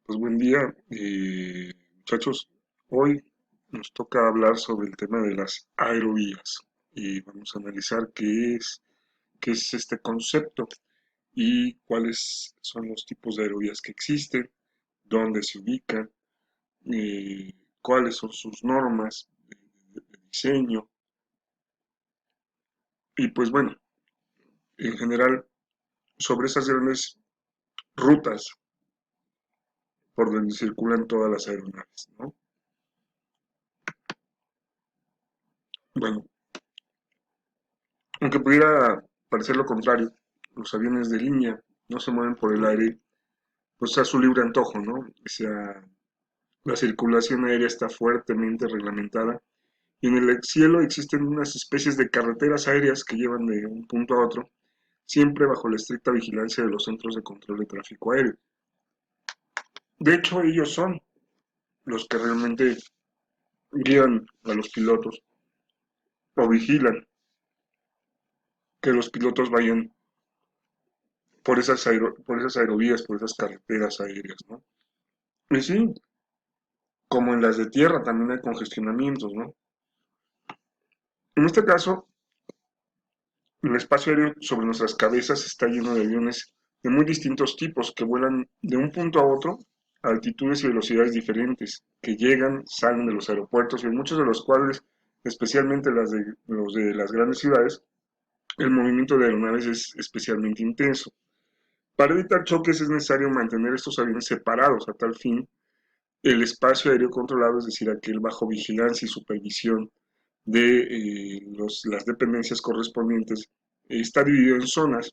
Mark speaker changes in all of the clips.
Speaker 1: Pues buen día, muchachos. Hoy nos toca hablar sobre el tema de las aerovías y vamos a analizar qué es este concepto y cuáles son los tipos de aerovías que existen, dónde se ubican, cuáles son sus normas de diseño y pues bueno, en general sobre esas grandes rutas por donde circulan todas las aeronaves, ¿no? Bueno, aunque pudiera parecer lo contrario, los aviones de línea no se mueven por el aire, pues a su libre antojo, ¿no? O sea, la circulación aérea está fuertemente reglamentada y en el cielo existen unas especies de carreteras aéreas que llevan de un punto a otro, siempre bajo la estricta vigilancia de los centros de control de tráfico aéreo. De hecho, ellos son los que realmente guían a los pilotos o vigilan que los pilotos vayan por esas aerovías, por esas carreteras aéreas, ¿no? Y sí, como en las de tierra también hay congestionamientos, ¿no? En este caso, el espacio aéreo sobre nuestras cabezas está lleno de aviones de muy distintos tipos que vuelan de un punto a otro a altitudes y velocidades diferentes, que llegan, salen de los aeropuertos y en muchos de los cuales, especialmente los de las grandes ciudades, el movimiento de aeronaves es especialmente intenso. Para evitar choques es necesario mantener estos aviones separados a tal fin. El espacio aéreo controlado, es decir, aquel bajo vigilancia y supervisión de las dependencias correspondientes, está dividido en zonas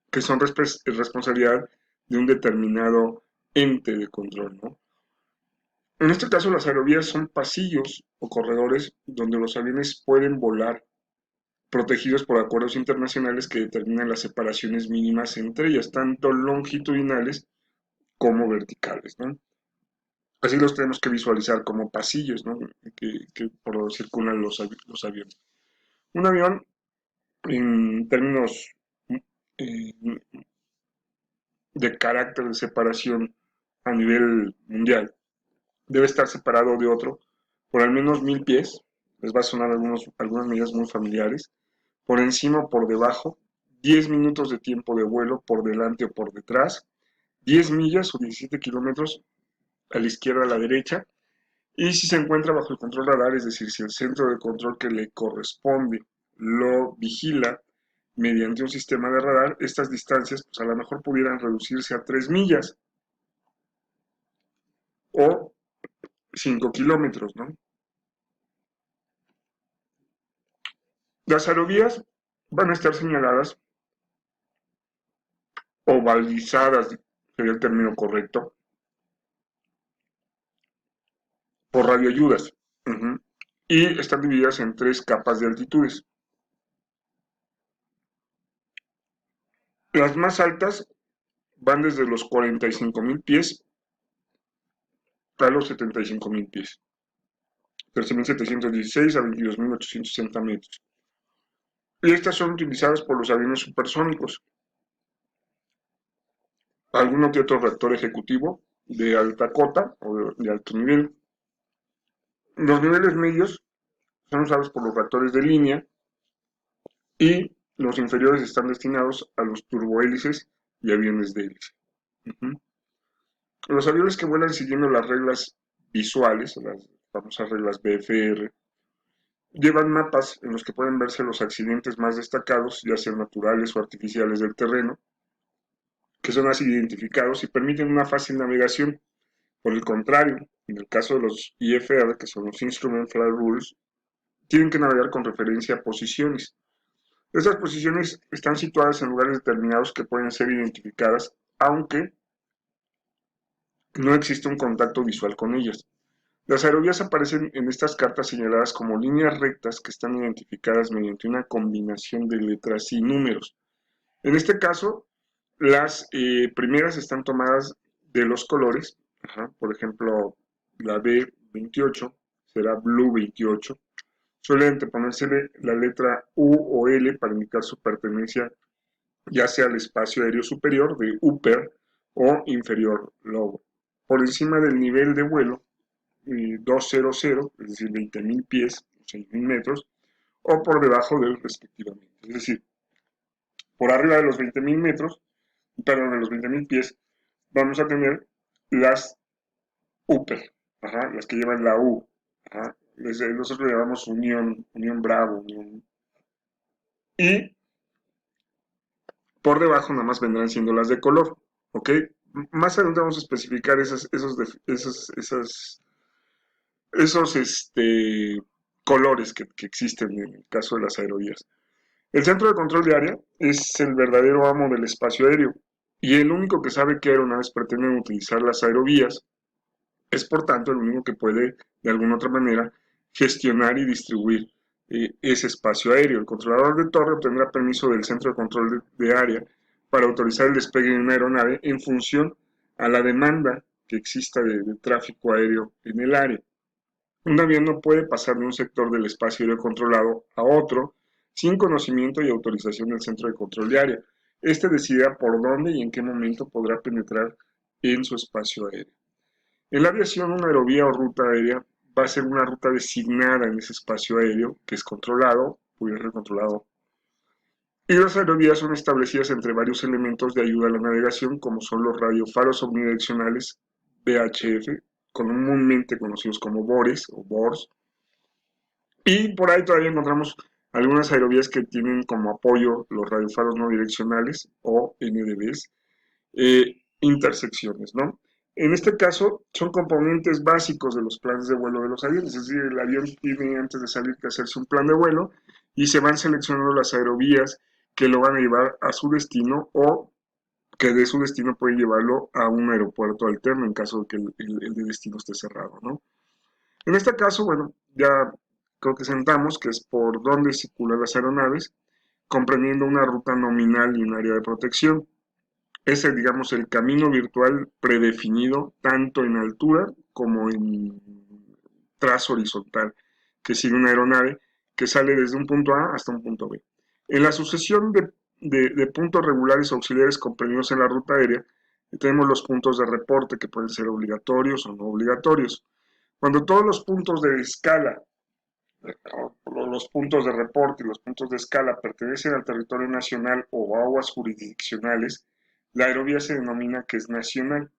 Speaker 1: que son responsabilidad de un determinado ente de control, ¿no? En este caso, las aerovías son pasillos o corredores donde los aviones pueden volar, protegidos por acuerdos internacionales que determinan las separaciones mínimas entre ellas, tanto longitudinales como verticales, ¿no? Así los tenemos que visualizar como pasillos, ¿no? Que por donde circulan los aviones. Un avión, en términos eh, de carácter de separación a nivel mundial, debe estar separado de otro por al menos 1000 pies. Les va a sonar algunas medidas muy familiares. Por encima o por debajo, 10 minutos de tiempo de vuelo por delante o por detrás, 10 millas o 17 kilómetros a la izquierda o a la derecha. Y si se encuentra bajo el control radar, es decir, si el centro de control que le corresponde lo vigila mediante un sistema de radar, estas distancias pues a lo mejor pudieran reducirse a 3 millas o 5 kilómetros, ¿no? Las aerovías van a estar señaladas o balizadas, sería el término correcto, por radioayudas. Uh-huh. Y están divididas en tres capas de altitudes. Las más altas van desde los 45.000 pies a los 75.000 pies. 13.716 a 22.860 metros. Y estas son utilizadas por los aviones supersónicos. Alguno que otro reactor ejecutivo de alta cota o de alto nivel. Los niveles medios son usados por los reactores de línea y los inferiores están destinados a los turbohélices y aviones de hélice. Uh-huh. Los aviones que vuelan siguiendo las reglas visuales, las famosas reglas BFR, llevan mapas en los que pueden verse los accidentes más destacados, ya sean naturales o artificiales del terreno, que son así identificados y permiten una fácil navegación. Por el contrario, en el caso de los IFR, que son los Instrument Flight Rules, tienen que navegar con referencia a posiciones. Estas posiciones están situadas en lugares determinados que pueden ser identificadas, aunque no existe un contacto visual con ellas. Las aerovías aparecen en estas cartas señaladas como líneas rectas que están identificadas mediante una combinación de letras y números. En este caso, las primeras están tomadas de los colores. Ajá, por ejemplo, la B28 será Blue 28. Suele anteponérsele la letra U o L para indicar su pertenencia ya sea al espacio aéreo superior de upper o inferior lower. por encima del nivel de vuelo 200, es decir, 20.000 pies, 6.000 metros, o por debajo de él respectivamente. Es decir, por arriba de los 20.000 metros, perdón, de los 20.000 pies, vamos a tener las Upper, ajá, las que llevan la U. Ajá. Nosotros le llamamos Unión, Unión Bravo, Unión. Y por debajo nada más vendrán siendo las de color, ¿ok? Más adelante vamos a especificar esos colores que existen en el caso de las aerovías. El centro de control de área es el verdadero amo del espacio aéreo y el único que sabe qué aeronaves pretenden utilizar las aerovías. Es por tanto el único que puede, de alguna otra manera, gestionar y distribuir ese espacio aéreo. El controlador de torre obtendrá permiso del centro de control de área para autorizar el despegue de una aeronave en función a la demanda que exista de tráfico aéreo en el área. Un avión no puede pasar de un sector del espacio aéreo controlado a otro sin conocimiento y autorización del centro de control de área. Este decidirá por dónde y en qué momento podrá penetrar en su espacio aéreo. En la aviación, una aerovía o ruta aérea va a ser una ruta designada en ese espacio aéreo que es controlado, puede ser controlado. Y las aerovías son establecidas entre varios elementos de ayuda a la navegación, como son los radiofaros omnidireccionales VHF, comúnmente conocidos como BORES o BORS. Y por ahí todavía encontramos algunas aerovías que tienen como apoyo los radiofaros no direccionales o NDBs, intersecciones, ¿no? En este caso, son componentes básicos de los planes de vuelo de los aviones, es decir, el avión tiene antes de salir que hacerse un plan de vuelo y se van seleccionando las aerovías que lo van a llevar a su destino o que de su destino puede llevarlo a un aeropuerto alterno en caso de que el de destino esté cerrado, ¿no? En este caso, bueno, ya creo que sentamos que es por dónde circulan las aeronaves, comprendiendo una ruta nominal y un área de protección. Es, digamos, el camino virtual predefinido tanto en altura como en trazo horizontal que sigue una aeronave que sale desde un punto A hasta un punto B. En la sucesión de puntos regulares auxiliares comprendidos en la ruta aérea, tenemos los puntos de reporte que pueden ser obligatorios o no obligatorios. Cuando todos los puntos de escala, los puntos de reporte y los puntos de escala pertenecen al territorio nacional o aguas jurisdiccionales, la aerovía se denomina que es nacional.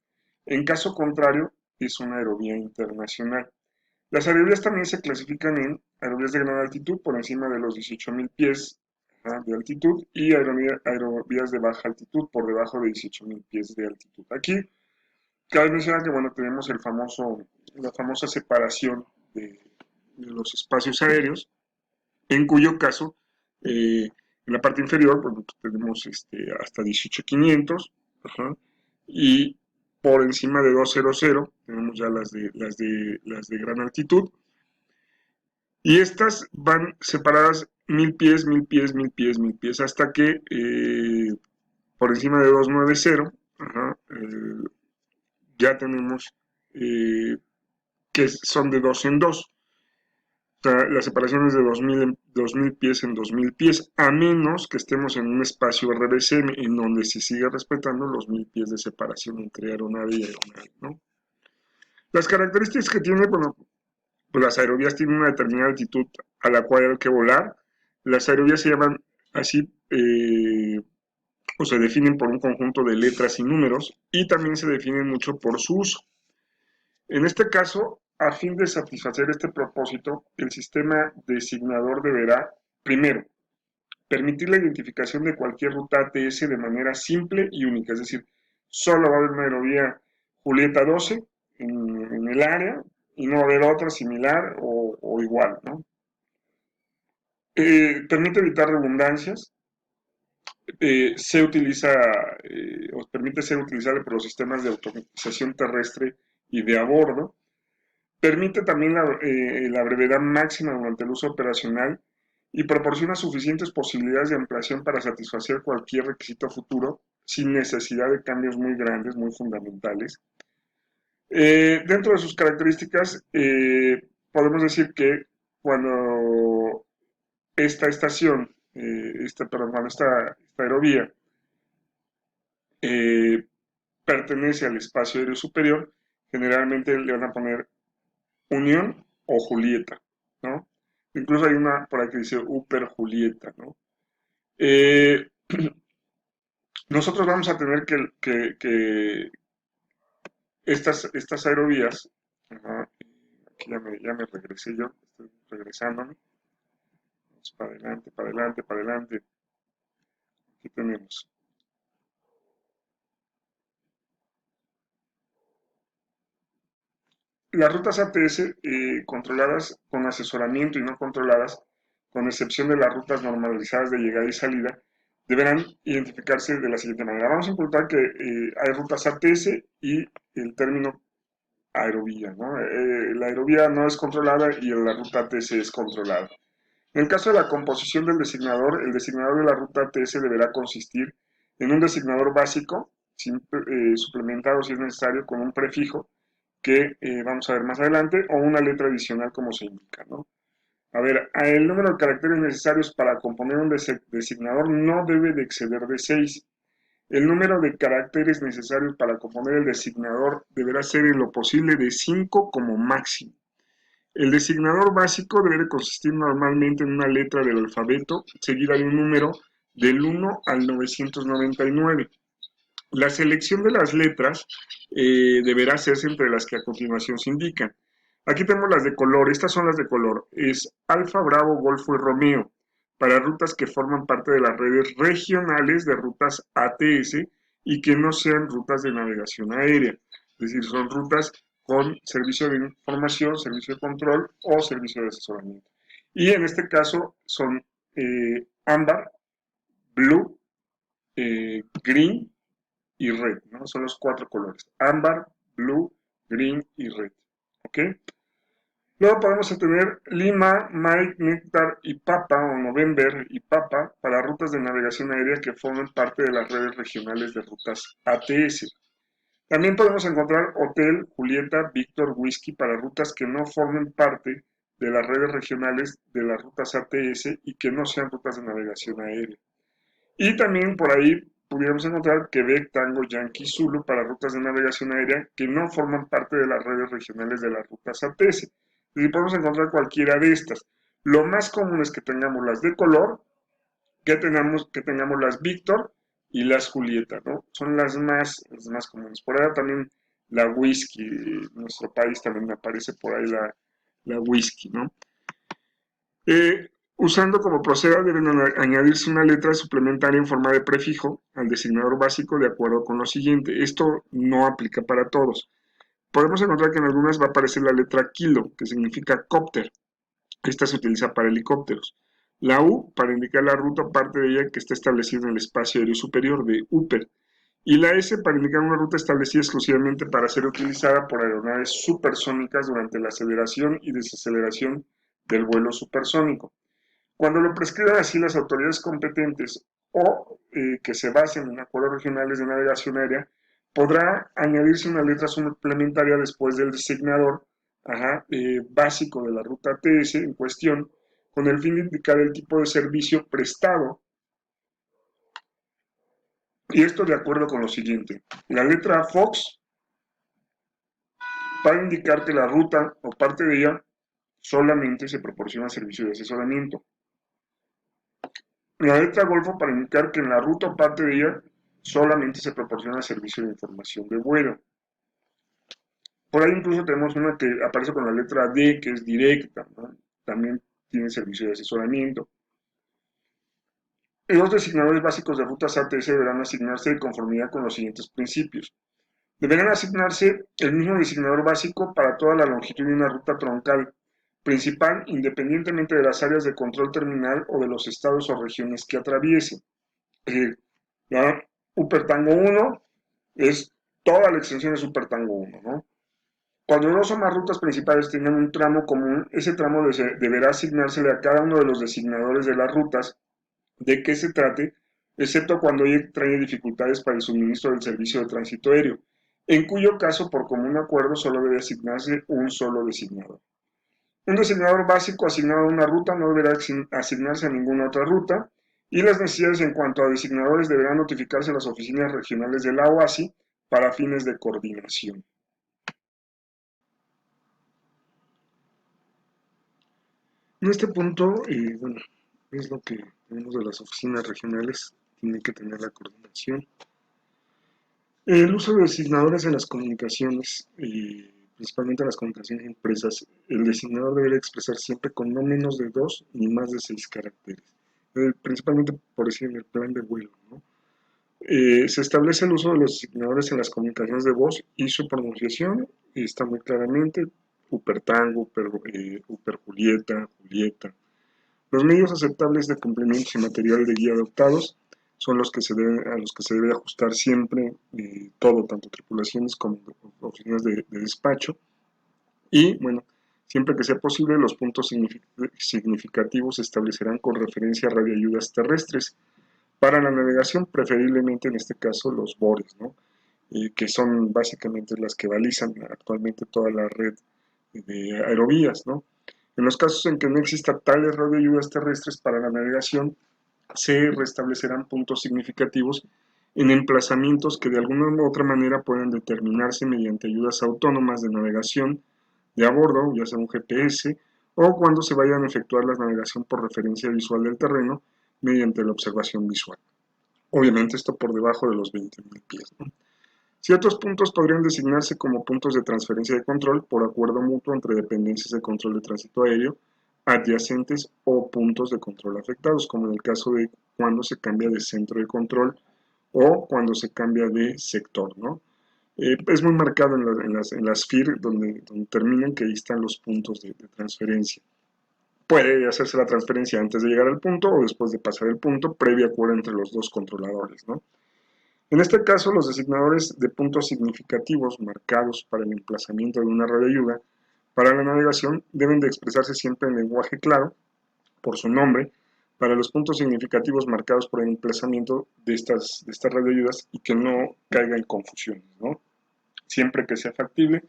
Speaker 1: En caso contrario, es una aerovía internacional. Las aerovías también se clasifican en aerovías de gran altitud por encima de los 18.000 pies de altitud y aerovías de baja altitud por debajo de 18.000 pies de altitud. Aquí cabe mencionar que bueno, tenemos la famosa separación de los espacios aéreos, en cuyo caso en la parte inferior bueno, tenemos hasta 18.500 y por encima de 200 tenemos ya las de gran altitud y estas van separadas 1.000 pies, 1.000 pies, 1.000 pies, 1.000 pies hasta que por encima de 290 ya tenemos que son de dos en dos. O sea, la separación es de 2.000 pies en 2.000 pies, a menos que estemos en un espacio RBCM en donde se siga respetando los 1.000 pies de separación entre aeronave y aeronave, ¿no? Las características que tiene, bueno, pues las aerovías tienen una determinada altitud a la cual hay que volar. Las aerovías se llaman así, o se definen por un conjunto de letras y números, y también se definen mucho por su uso. En este caso, a fin de satisfacer este propósito, el sistema designador deberá, primero, permitir la identificación de cualquier ruta ATS de manera simple y única, es decir, solo va a haber una aerovía Julieta 12 en el área y no va a haber otra similar o igual, ¿no? Permite evitar redundancias, se utiliza o permite ser utilizable por los sistemas de automatización terrestre y de a bordo. Permite también la brevedad máxima durante el uso operacional y proporciona suficientes posibilidades de ampliación para satisfacer cualquier requisito futuro sin necesidad de cambios muy grandes, muy fundamentales. Dentro de sus características, podemos decir que cuando esta estación, perdón, esta aerovía, eh, pertenece al espacio aéreo superior, generalmente le van a poner Unión o Julieta, ¿no? Incluso hay una por ahí que dice Upper Julieta, ¿no? Eh, nosotros vamos a tener que estas aerovías, ajá, aquí ya me regresé yo, estoy regresándome, vamos para adelante, para adelante, para adelante, aquí tenemos. Las rutas ATS controladas con asesoramiento y no controladas, con excepción de las rutas normalizadas de llegada y salida, deberán identificarse de la siguiente manera. Vamos a imputar que hay rutas ATS y el término aerovía, ¿no? La aerovía no es controlada y la ruta ATS es controlada. En el caso de la composición del designador, el designador de la ruta ATS deberá consistir en un designador básico, suplementado si es necesario con un prefijo que vamos a ver más adelante, o una letra adicional como se indica, ¿no? A ver, el número de caracteres necesarios para componer un designador no debe de exceder de 6. El número de caracteres necesarios para componer el designador deberá ser en lo posible de 5 como máximo. El designador básico debe consistir normalmente en una letra del alfabeto seguida de un número del 1 al 999. La selección de las letras deberá hacerse entre las que a continuación se indican. Aquí tenemos las de color, estas son las de color. Es Alfa, Bravo, Golfo y Romeo, para rutas que forman parte de las redes regionales de rutas ATS y que no sean rutas de navegación aérea. Es decir, son rutas con servicio de información, servicio de control o servicio de asesoramiento. Y en este caso son ámbar, blue, green y red, ¿no? Son los 4 colores, ámbar, blue, green y red, ¿ok? Luego podemos tener Lima, Mike, Néctar y Papa, o November y Papa, para rutas de navegación aérea que formen parte de las redes regionales de rutas ATS. También podemos encontrar Hotel, Julieta, Víctor, Whisky para rutas que no formen parte de las redes regionales de las rutas ATS y que no sean rutas de navegación aérea. Y también por ahí pudiéramos encontrar Quebec, Tango, Yankee, Zulu para rutas de navegación aérea que no forman parte de las redes regionales de las rutas ATS. Y podemos encontrar cualquiera de estas. Lo más común es que tengamos las de color, que tengamos las Víctor y las Julieta, ¿no? Son las más comunes. Por ahí también la Whisky, en nuestro país también aparece por ahí la Whisky, ¿no? Usando como proceda deben añadirse una letra suplementaria en forma de prefijo al designador básico de acuerdo con lo siguiente. Esto no aplica para todos. Podemos encontrar que en algunas va a aparecer la letra kilo, que significa cópter. Esta se utiliza para helicópteros. La U para indicar la ruta o parte de ella que está establecida en el espacio aéreo superior de Upper. Y la S para indicar una ruta establecida exclusivamente para ser utilizada por aeronaves supersónicas durante la aceleración y desaceleración del vuelo supersónico. Cuando lo prescriban así las autoridades competentes o que se basen en acuerdos regionales de navegación aérea, podrá añadirse una letra suplementaria después del designador básico de la ruta TS en cuestión, con el fin de indicar el tipo de servicio prestado. Y esto de acuerdo con lo siguiente. La letra Fox para indicar que la ruta o parte de ella solamente se proporciona servicio de asesoramiento. La letra Golfo para indicar que en la ruta o parte de ella solamente se proporciona servicio de información de vuelo. Por ahí incluso tenemos una que aparece con la letra D, que es directa, ¿no? También tiene servicio de asesoramiento. Los designadores básicos de rutas ATS deberán asignarse de conformidad con los siguientes principios. Deberán asignarse el mismo designador básico para toda la longitud de una ruta troncal principal, independientemente de las áreas de control terminal o de los estados o regiones que atraviese. Es decir, la Tango 1 es toda la extensión de Tango 1, ¿no? Cuando dos o más rutas principales tengan un tramo común, ese tramo deberá asignársele a cada uno de los designadores de las rutas de que se trate, excepto cuando trae dificultades para el suministro del servicio de tránsito aéreo, en cuyo caso, por común acuerdo, solo debe asignarse un solo designador. Un designador básico asignado a una ruta no deberá asignarse a ninguna otra ruta, y las necesidades en cuanto a designadores deberán notificarse a las oficinas regionales de la OASI para fines de coordinación. En este punto, bueno, es lo que tenemos de las oficinas regionales, tienen que tener la coordinación. El uso de designadores en las comunicaciones, principalmente en las comunicaciones empresas, el designador debería expresar siempre con no menos de 2 ni más de 6 caracteres, principalmente por decir en el plan de vuelo, ¿no? Se establece el uso de los designadores en las comunicaciones de voz y su pronunciación está muy claramente: Upertango, Uper Julieta, Julieta. Los medios aceptables de complementos y material de guía adoptados son los que a los que se debe ajustar siempre todo, tanto tripulaciones como oficinas de despacho. Y bueno, siempre que sea posible, los puntos significativos se establecerán con referencia a radioayudas terrestres. Para la navegación, preferiblemente en este caso los BORES, ¿no? Que son básicamente las que balizan actualmente toda la red de aerovías, ¿no? En los casos en que no exista tales radioayudas terrestres para la navegación, se restablecerán puntos significativos en emplazamientos que de alguna u otra manera puedan determinarse mediante ayudas autónomas de navegación de a bordo, ya sea un GPS, o cuando se vayan a efectuar la navegación por referencia visual del terreno mediante la observación visual. Obviamente esto por debajo de los 20.000 pies, ¿no? Ciertos puntos podrían designarse como puntos de transferencia de control por acuerdo mutuo entre dependencias de control de tránsito aéreo adyacentes o puntos de control afectados, como en el caso de cuando se cambia de centro de control o cuando se cambia de sector, ¿no? Es muy marcado en las FIR donde terminan que ahí están los puntos de transferencia. Puede hacerse la transferencia antes de llegar al punto o después de pasar el punto, previo acuerdo entre los dos controladores, ¿no? En este caso, los designadores de puntos significativos marcados para el emplazamiento de una radioayuda para la navegación deben de expresarse siempre en lenguaje claro, por su nombre, para los puntos significativos marcados por el emplazamiento de estas radioayudas y que no caiga en confusiones, ¿no? Siempre que sea factible,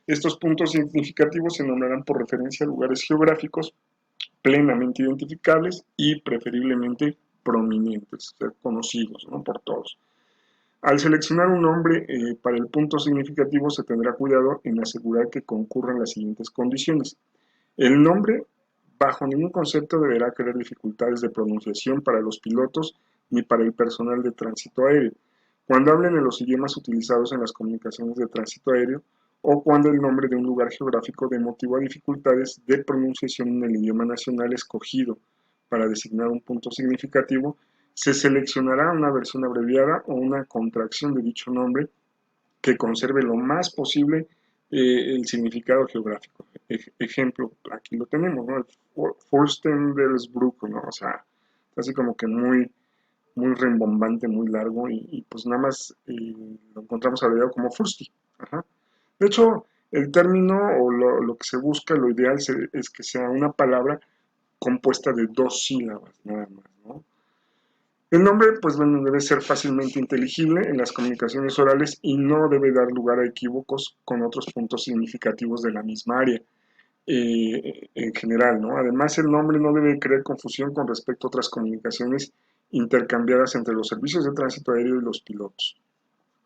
Speaker 1: estos puntos significativos se nombrarán por referencia a lugares geográficos plenamente identificables y preferiblemente prominentes, o sea, conocidos, ¿no?, por todos. Al seleccionar un nombre para el punto significativo se tendrá cuidado en asegurar que concurran las siguientes condiciones. El nombre bajo ningún concepto deberá crear dificultades de pronunciación para los pilotos ni para el personal de tránsito aéreo, cuando hablen en los idiomas utilizados en las comunicaciones de tránsito aéreo o cuando el nombre de un lugar geográfico dé motivo a dificultades de pronunciación en el idioma nacional escogido para designar un punto significativo. Se seleccionará una versión abreviada o una contracción de dicho nombre que conserve lo más posible el significado geográfico. Ejemplo, aquí lo tenemos, ¿no? Furstenbergsbruck, ¿no? O sea, así como que muy rimbombante, muy largo, pues nada más lo encontramos abreviado como Fursti. Ajá. De hecho, el término o lo que se busca, lo ideal es que sea una palabra compuesta de 2 sílabas, nada más, ¿no? El nombre, pues bueno, debe ser fácilmente inteligible en las comunicaciones orales y no debe dar lugar a equívocos con otros puntos significativos de la misma área en general, ¿no? Además, el nombre no debe crear confusión con respecto a otras comunicaciones intercambiadas entre los servicios de tránsito aéreo y los pilotos.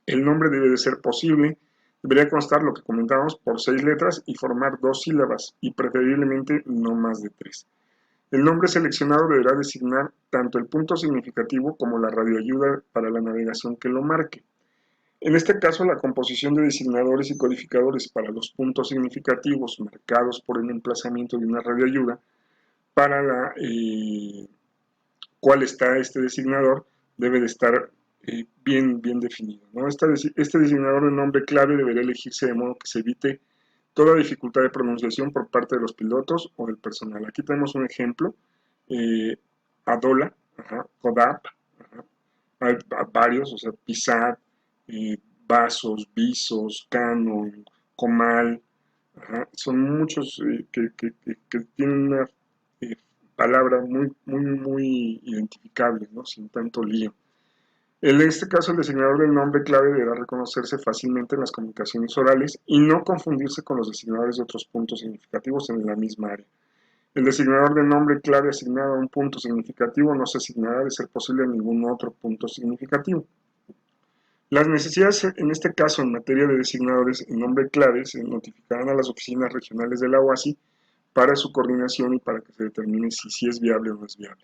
Speaker 1: El nombre debe de ser posible, debería constar lo que comentábamos por 6 letras y formar 2 sílabas y preferiblemente no más de 3. El nombre seleccionado deberá designar tanto el punto significativo como la radioayuda para la navegación que lo marque. En este caso, la composición de designadores y codificadores para los puntos significativos marcados por el emplazamiento de una radioayuda para la cual está este designador debe de estar bien definido, ¿no? Este designador de nombre clave deberá elegirse de modo que se evite toda dificultad de pronunciación por parte de los pilotos o del personal. Aquí tenemos un ejemplo: eh, Adola, ajá, Kodap, ajá, hay varios, o sea, Pisat, eh, Vasos, Visos, Canon, Comal, ajá, son muchos que tienen una eh, palabra muy identificable, ¿no?, sin tanto lío. En este caso, el designador del nombre clave deberá reconocerse fácilmente en las comunicaciones orales y no confundirse con los designadores de otros puntos significativos en la misma área. El designador de nombre clave asignado a un punto significativo no se asignará, de ser posible, a ningún otro punto significativo. Las necesidades, en este caso, en materia de designadores en nombre clave, se notificarán a las oficinas regionales de la OASI para su coordinación y para que se determine si es viable o no es viable.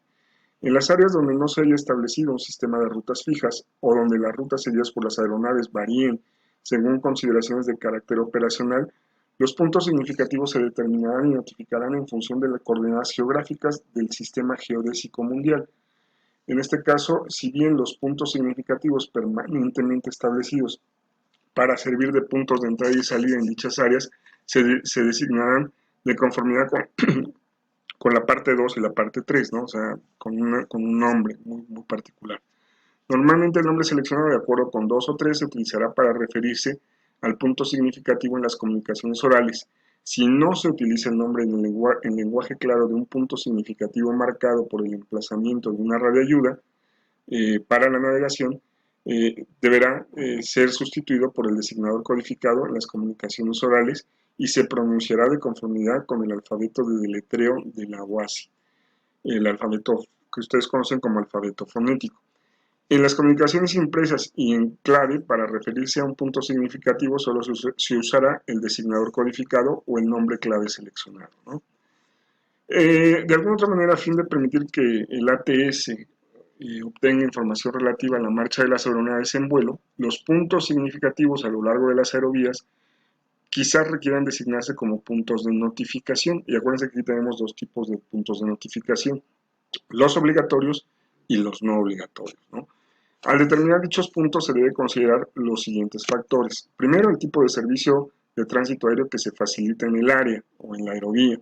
Speaker 1: En las áreas donde no se haya establecido un sistema de rutas fijas o donde las rutas seguidas por las aeronaves varíen según consideraciones de carácter operacional, los puntos significativos se determinarán y notificarán en función de las coordenadas geográficas del sistema geodésico mundial. En este caso, si bien los puntos significativos permanentemente establecidos para servir de puntos de entrada y salida en dichas áreas se designarán de conformidad con la parte 2 y la parte 3, ¿no? O sea, con un nombre muy particular. Normalmente el nombre seleccionado de acuerdo con 2 o 3 se utilizará para referirse al punto significativo en las comunicaciones orales. Si no se utiliza el nombre en lenguaje claro de un punto significativo marcado por el emplazamiento de una radioayuda para la navegación, deberá ser sustituido por el designador codificado en las comunicaciones orales y se pronunciará de conformidad con el alfabeto de deletreo de la OASI, el alfabeto que ustedes conocen como alfabeto fonético. En las comunicaciones impresas y en clave, para referirse a un punto significativo, solo se usará el designador codificado o el nombre clave seleccionado, ¿no? De alguna otra manera, a fin de permitir que el ATS obtenga información relativa a la marcha de las aeronaves en vuelo, los puntos significativos a lo largo de las aerovías quizás requieran designarse como puntos de notificación. Y acuérdense que aquí tenemos dos tipos de puntos de notificación, los obligatorios y los no obligatorios, ¿no? Al determinar dichos puntos se debe considerar los siguientes factores. Primero, el tipo de servicio de tránsito aéreo que se facilita en el área o en la aerovía.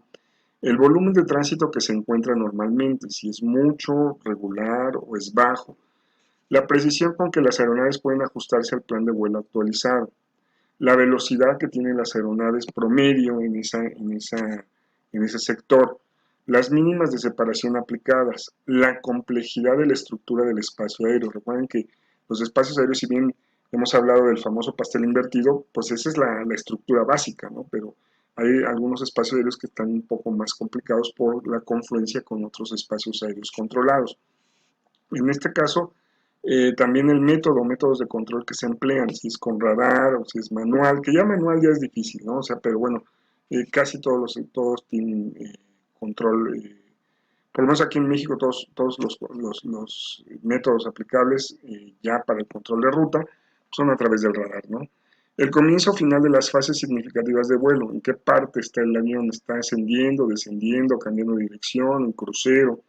Speaker 1: El volumen de tránsito que se encuentra normalmente, si es mucho, regular o es bajo. La precisión con que las aeronaves pueden ajustarse al plan de vuelo actualizado. La velocidad que tienen las aeronaves promedio en ese sector. Las mínimas de separación aplicadas. La complejidad de la estructura del espacio aéreo. Recuerden que los espacios aéreos, si bien hemos hablado del famoso pastel invertido, pues esa es la estructura básica, ¿no? Pero hay algunos espacios aéreos que están un poco más complicados por la confluencia con otros espacios aéreos controlados. En este caso, también el métodos de control que se emplean, si es con radar o si es manual, que ya manual ya es difícil, ¿no? O sea, pero bueno, casi todos tienen control, por lo menos aquí en México todos los métodos aplicables ya para el control de ruta son a través del radar, ¿no? El comienzo final de las fases significativas de vuelo, en qué parte está el avión, está ascendiendo, descendiendo, cambiando de dirección, en crucero,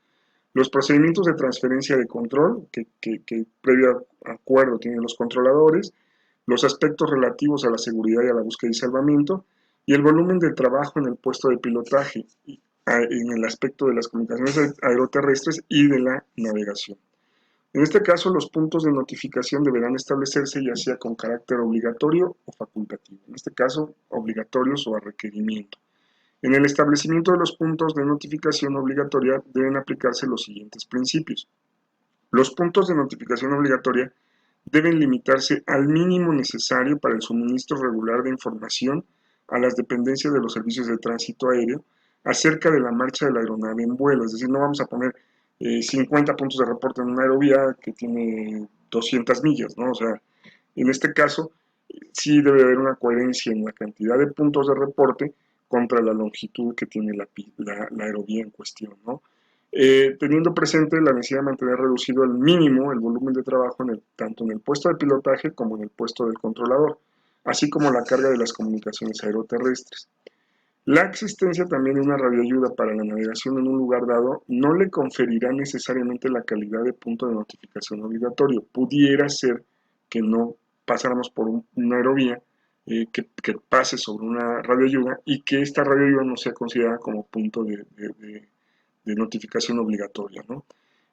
Speaker 1: los procedimientos de transferencia de control que previo acuerdo tienen los controladores, los aspectos relativos a la seguridad y a la búsqueda y salvamento, y el volumen de trabajo en el puesto de pilotaje, en el aspecto de las comunicaciones aeroterrestres y de la navegación. En este caso, los puntos de notificación deberán establecerse ya sea con carácter obligatorio o facultativo. En este caso, obligatorios o a requerimiento. En el establecimiento de los puntos de notificación obligatoria deben aplicarse los siguientes principios. Los puntos de notificación obligatoria deben limitarse al mínimo necesario para el suministro regular de información a las dependencias de los servicios de tránsito aéreo acerca de la marcha de la aeronave en vuelo. Es decir, no vamos a poner 50 puntos de reporte en una aerovía que tiene 200 millas, ¿no? O sea, en este caso, sí debe haber una coherencia en la cantidad de puntos de reporte contra la longitud que tiene la aerovía en cuestión, ¿no? Teniendo presente la necesidad de mantener reducido al mínimo el volumen de trabajo tanto en el puesto de pilotaje como en el puesto del controlador, así como la carga de las comunicaciones aeroterrestres. La existencia también de una radioayuda para la navegación en un lugar dado no le conferirá necesariamente la calidad de punto de notificación obligatorio. Pudiera ser que no pasáramos por una aerovía que pase sobre una radioayuda y que esta radioayuda no sea considerada como punto de notificación obligatoria, ¿no?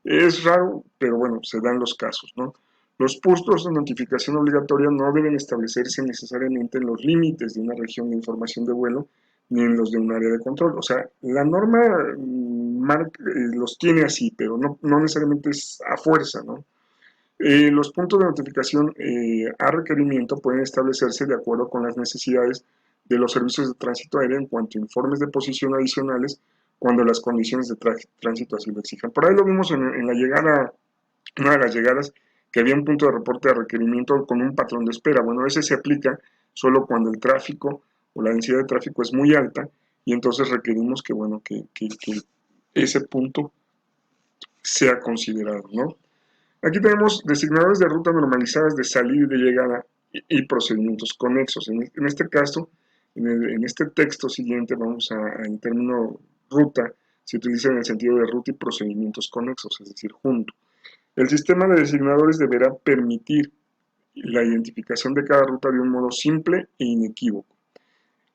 Speaker 1: Es raro, pero bueno, se dan los casos, ¿no? Los puntos de notificación obligatoria no deben establecerse necesariamente en los límites de una región de información de vuelo ni en los de un área de control. O sea, la norma los tiene así, pero no necesariamente es a fuerza, ¿no? Los puntos de notificación a requerimiento pueden establecerse de acuerdo con las necesidades de los servicios de tránsito aéreo en cuanto a informes de posición adicionales cuando las condiciones de tránsito así lo exijan. Por ahí lo vimos en la llegada, una de las llegadas, que había un punto de reporte de requerimiento con un patrón de espera. Bueno, ese se aplica solo cuando el tráfico o la densidad de tráfico es muy alta y entonces requerimos que, bueno, que ese punto sea considerado, ¿no? Aquí tenemos designadores de ruta normalizadas de salida y de llegada y procedimientos conexos. En este caso, en este texto siguiente, vamos a, el término ruta se utiliza en el sentido de ruta y procedimientos conexos, es decir, junto. El sistema de designadores deberá permitir la identificación de cada ruta de un modo simple e inequívoco.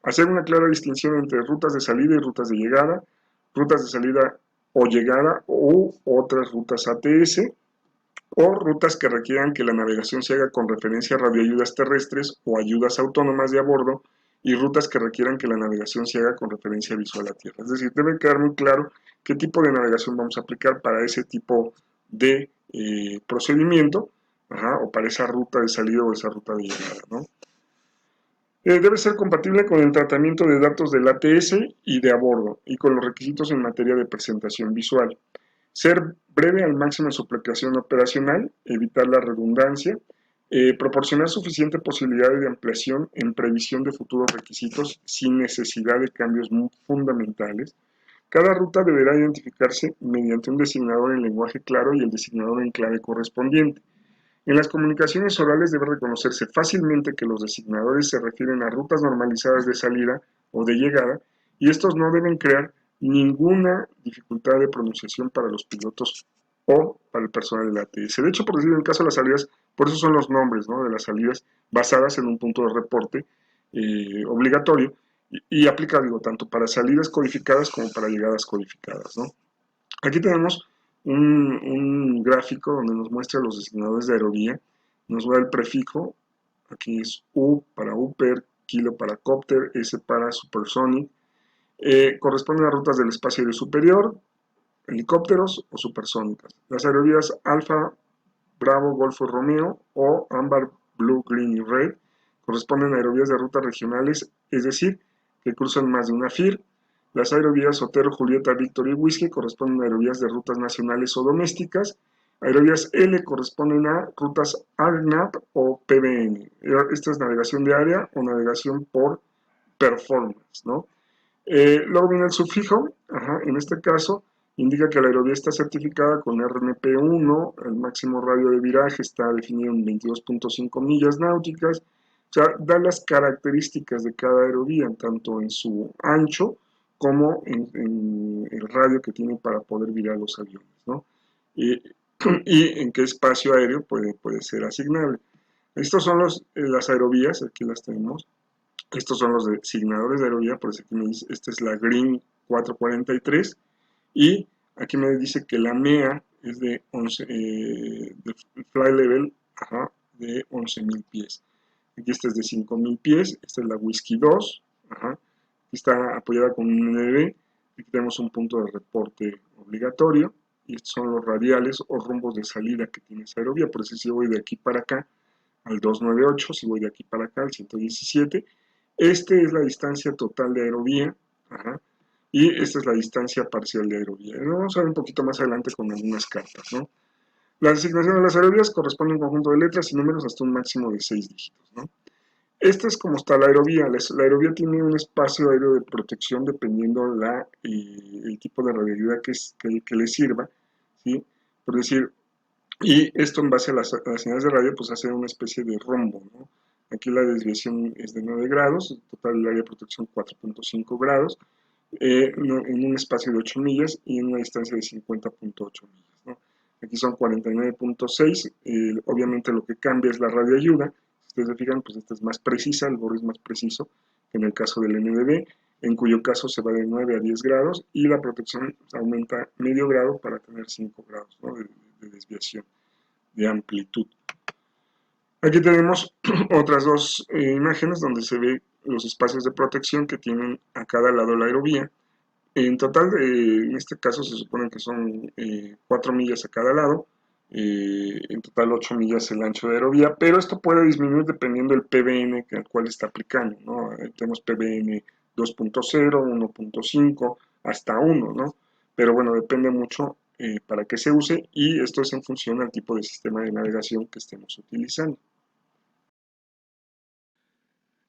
Speaker 1: Hacer una clara distinción entre rutas de salida y rutas de llegada, rutas de salida o llegada u otras rutas ATS, o rutas que requieran que la navegación se haga con referencia a radioayudas terrestres o ayudas autónomas de a bordo, y rutas que requieran que la navegación se haga con referencia visual a tierra. Es decir, debe quedar muy claro qué tipo de navegación vamos a aplicar para ese tipo de procedimiento, o para esa ruta de salida o esa ruta de llegada, ¿no? Debe ser compatible con el tratamiento de datos del ATS y de a bordo, y con los requisitos en materia de presentación visual. Ser breve al máximo en su aplicación operacional, evitar la redundancia, proporcionar suficiente posibilidad de ampliación en previsión de futuros requisitos sin necesidad de cambios fundamentales. Cada ruta deberá identificarse mediante un designador en lenguaje claro y el designador en clave correspondiente. En las comunicaciones orales debe reconocerse fácilmente que los designadores se refieren a rutas normalizadas de salida o de llegada, y estos no deben crear ninguna dificultad de pronunciación para los pilotos o para el personal de la ATS. De hecho, por decir en el caso de las salidas, por eso son los nombres, ¿no?, de las salidas basadas en un punto de reporte obligatorio, y aplica, digo, tanto para salidas codificadas como para llegadas codificadas, ¿no? Aquí tenemos un gráfico donde nos muestra los designadores de aerovía. Nos da el prefijo, aquí es U para Upper, Kilo para Copter, S para Supersonic. Corresponden a rutas del espacio aéreo superior, helicópteros o supersónicas. Las aerovías Alfa, Bravo, Golfo, Romeo o Ámbar, Blue, Green y Red corresponden a aerovías de rutas regionales, es decir, que cruzan más de una FIR. Las aerovías Otero, Julieta, Victory y Whisky corresponden a aerovías de rutas nacionales o domésticas. Aerovías L corresponden a rutas ARNAV o PBN. Esta es navegación de área o navegación por performance, ¿no? Luego viene el sufijo, en este caso indica que la aerovía está certificada con RNP1, el máximo radio de viraje está definido en 22.5 millas náuticas, o sea, da las características de cada aerovía, tanto en su ancho como en el radio que tiene para poder virar los aviones, ¿no? Y, y en qué espacio aéreo puede ser asignable. Estos son las aerovías, aquí las tenemos. Estos son los designadores de aerovía, por eso aquí me dice, esta es la Green 443, y aquí me dice que la MEA es de 11, de fly level, de 11.000 pies. Aquí esta es de 5.000 pies, esta es la Whisky 2, aquí está apoyada con un NDB, aquí tenemos un punto de reporte obligatorio, y estos son los radiales o rumbos de salida que tiene esa aerovía, por eso si voy de aquí para acá al 298, si voy de aquí para acá al 117, esta es la distancia total de aerovía, y esta es la distancia parcial de aerovía. Lo vamos a ver un poquito más adelante con algunas cartas, ¿no? La designación de las aerovías corresponde a un conjunto de letras y números hasta un máximo de 6 dígitos, ¿no? Esta es como está la aerovía. La aerovía tiene un espacio aéreo de protección dependiendo el tipo de radioayuda que le sirva, ¿sí? Por decir, y esto en base a las señales de radio, pues hace una especie de rombo, ¿no? Aquí la desviación es de 9 grados, el total del área de protección 4.5 grados, en un espacio de 8 millas y en una distancia de 50.8 millas, ¿no? Aquí son 49.6, obviamente lo que cambia es la radioayuda. Si ustedes se fijan, pues esta es más precisa, el borde es más preciso que en el caso del NDB, en cuyo caso se va de 9 a 10 grados y la protección aumenta medio grado para tener 5 grados, ¿no?, de desviación, de amplitud. Aquí tenemos otras dos imágenes donde se ve los espacios de protección que tienen a cada lado la aerovía. En total, en este caso se supone que son 4 millas a cada lado, en total 8 millas el ancho de aerovía, pero esto puede disminuir dependiendo del PBN al cual está aplicando, ¿no? Tenemos PBN 2.0, 1.5, hasta 1, ¿no? Pero bueno, depende mucho para qué se use, y esto es en función al tipo de sistema de navegación que estemos utilizando.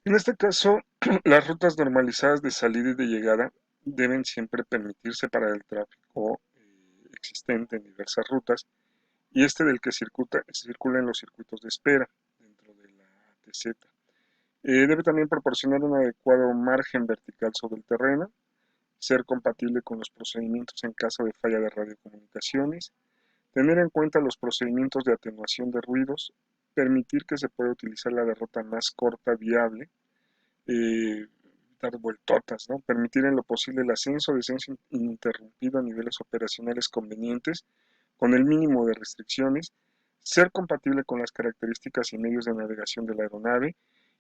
Speaker 1: En este caso, las rutas normalizadas de salida y de llegada deben siempre permitir separar el tráfico existente en diversas rutas y este del que circula en los circuitos de espera dentro de la ATZ. Debe también proporcionar un adecuado margen vertical sobre el terreno, ser compatible con los procedimientos en caso de falla de radiocomunicaciones, tener en cuenta los procedimientos de atenuación de ruidos, permitir que se pueda utilizar la derrota más corta viable, eh, dar vueltotas, ¿no? Permitir en lo posible el ascenso o descenso ininterrumpido a niveles operacionales convenientes, con el mínimo de restricciones, ser compatible con las características y medios de navegación de la aeronave,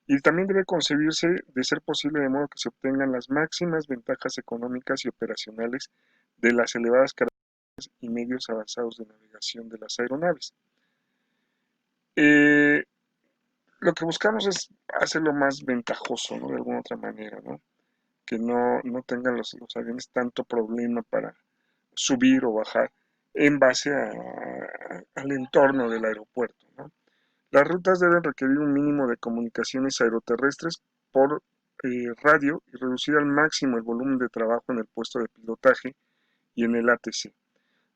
Speaker 1: y también debe concebirse de ser posible de modo que se obtengan las máximas ventajas económicas y operacionales de las elevadas características y medios avanzados de navegación de las aeronaves. Eh, lo que buscamos es hacerlo más ventajoso, ¿no? De alguna otra manera, ¿no? Que no tengan los aviones tanto problema para subir o bajar en base al entorno del aeropuerto, ¿no? Las rutas deben requerir un mínimo de comunicaciones aeroterrestres por radio y reducir al máximo el volumen de trabajo en el puesto de pilotaje y en el ATC.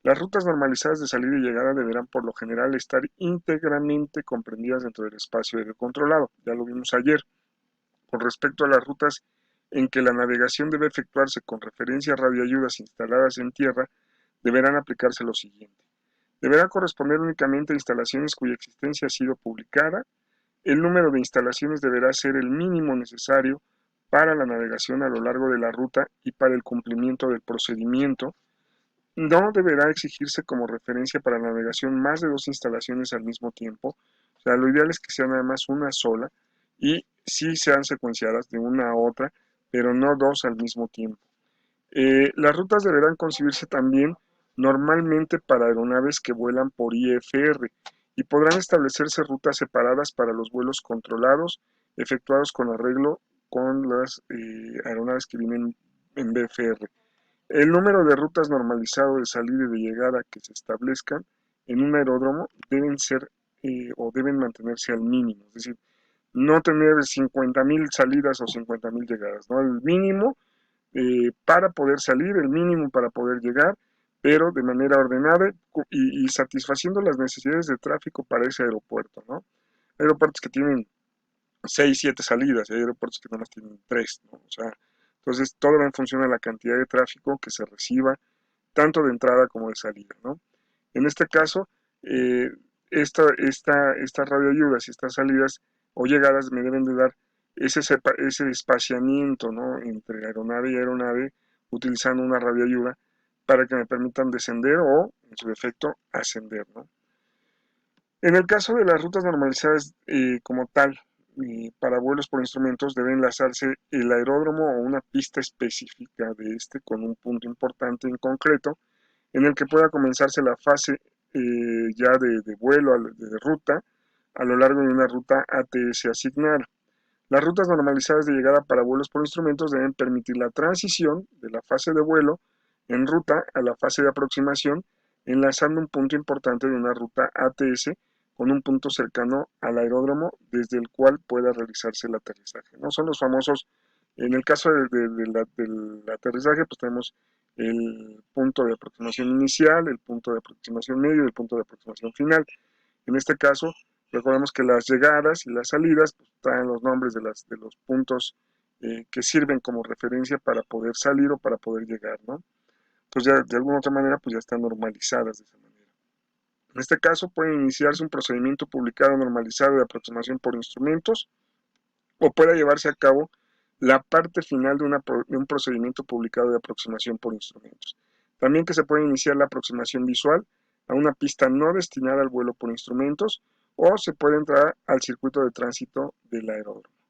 Speaker 1: Las rutas normalizadas de salida y llegada deberán por lo general estar íntegramente comprendidas dentro del espacio aéreo controlado. Ya lo vimos ayer. Con respecto a las rutas en que la navegación debe efectuarse con referencia a radioayudas instaladas en tierra, deberán aplicarse lo siguiente. Deberá corresponder únicamente a instalaciones cuya existencia ha sido publicada. El número de instalaciones deberá ser el mínimo necesario para la navegación a lo largo de la ruta y para el cumplimiento del procedimiento. No deberá exigirse como referencia para la navegación más de dos instalaciones al mismo tiempo. O sea, lo ideal es que sea nada más una sola y sí sean secuenciadas de una a otra, pero no dos al mismo tiempo. Las rutas deberán concebirse también normalmente para aeronaves que vuelan por IFR y podrán establecerse rutas separadas para los vuelos controlados efectuados con arreglo con las aeronaves que vienen en BFR. El número de rutas normalizado de salida y de llegada que se establezcan en un aeródromo deben ser o deben mantenerse al mínimo, es decir, no tener 50,000 salidas o 50,000 llegadas, ¿no? El mínimo para poder salir, el mínimo para poder llegar, pero de manera ordenada y satisfaciendo las necesidades de tráfico para ese aeropuerto, ¿no? Hay aeropuertos que tienen 6 7 salidas, hay aeropuertos que nada más tienen 3, ¿no? O sea, entonces todo va en función de la cantidad de tráfico que se reciba, tanto de entrada como de salida, ¿no? En este caso, eh, estas radioayudas y estas salidas o llegadas me deben de dar ese espaciamiento, ¿no? Entre aeronave y aeronave, utilizando una radioayuda para que me permitan descender o, en su defecto, ascender, ¿no? En el caso de las rutas normalizadas como tal, para vuelos por instrumentos, debe enlazarse el aeródromo o una pista específica de este con un punto importante en concreto en el que pueda comenzarse la fase ya de vuelo, de ruta, a lo largo de una ruta ATS asignada. Las rutas normalizadas de llegada para vuelos por instrumentos deben permitir la transición de la fase de vuelo en ruta a la fase de aproximación, enlazando un punto importante de una ruta ATS con un punto cercano al aeródromo desde el cual pueda realizarse el aterrizaje. No son los famosos, en el caso del aterrizaje, pues tenemos el punto de aproximación inicial, el punto de aproximación medio y el punto de aproximación final. En este caso, recordemos que las llegadas y las salidas pues, traen los nombres de los puntos que sirven como referencia para poder salir o para poder llegar, ¿no? Entonces ya de alguna otra manera pues ya están normalizadas de esa manera. En este caso puede iniciarse un procedimiento publicado normalizado de aproximación por instrumentos o puede llevarse a cabo la parte final de un procedimiento publicado de aproximación por instrumentos. También que se puede iniciar la aproximación visual a una pista no destinada al vuelo por instrumentos o se puede entrar al circuito de tránsito del aeródromo.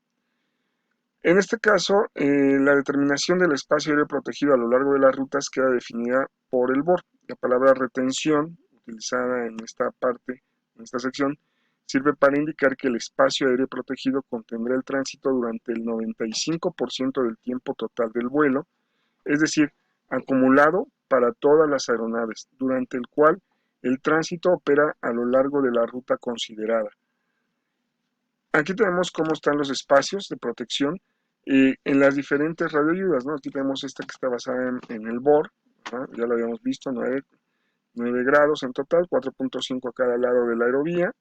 Speaker 1: En este caso, la determinación del espacio aéreo protegido a lo largo de las rutas queda definida por el BOR. La palabra retención, utilizada en esta parte, en esta sección, sirve para indicar que el espacio aéreo protegido contendrá el tránsito durante el 95% del tiempo total del vuelo, es decir, acumulado para todas las aeronaves, durante el cual el tránsito opera a lo largo de la ruta considerada. Aquí tenemos cómo están los espacios de protección en las diferentes radioayudas, ¿no? Aquí tenemos esta que está basada en el BOR, ¿no? Ya lo habíamos visto, 9 grados en total, 4.5 a cada lado de la aerovía,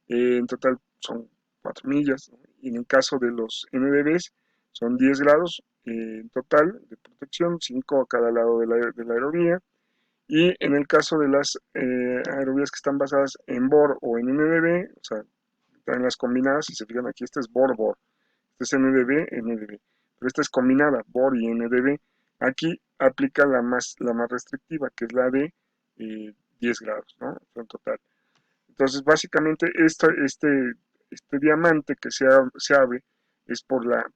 Speaker 1: en total son 4 millas, ¿no? Y en el caso de los NDBs son 10 grados en total de protección, 5 a cada lado de la aerovía, y en el caso de las aerovías que están basadas en BOR o en NDB, o sea, en las combinadas, si se fijan aquí, este es BOR-BOR, este es NDB-NDB, pero esta es combinada, BOR y NDB. Aquí aplica la más restrictiva, que es la de 10 grados, ¿no? En total. Entonces, básicamente, este diamante que se abre es por la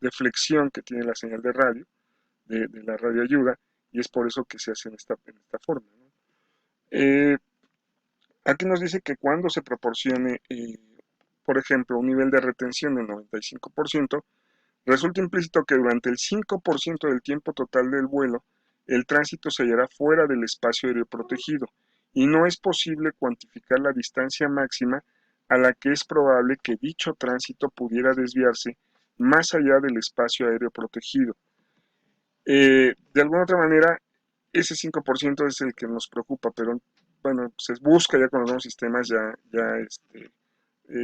Speaker 1: deflexión que tiene la señal de radio, de la radioayuda, y es por eso que se hace en esta forma, ¿no? Eh, Aquí nos dice que cuando se proporcione, por ejemplo, un nivel de retención del 95%, resulta implícito que durante el 5% del tiempo total del vuelo, el tránsito se hallará fuera del espacio aéreo protegido y no es posible cuantificar la distancia máxima a la que es probable que dicho tránsito pudiera desviarse más allá del espacio aéreo protegido. De alguna otra manera, ese 5% es el que nos preocupa, pero bueno, se busca ya con los nuevos sistemas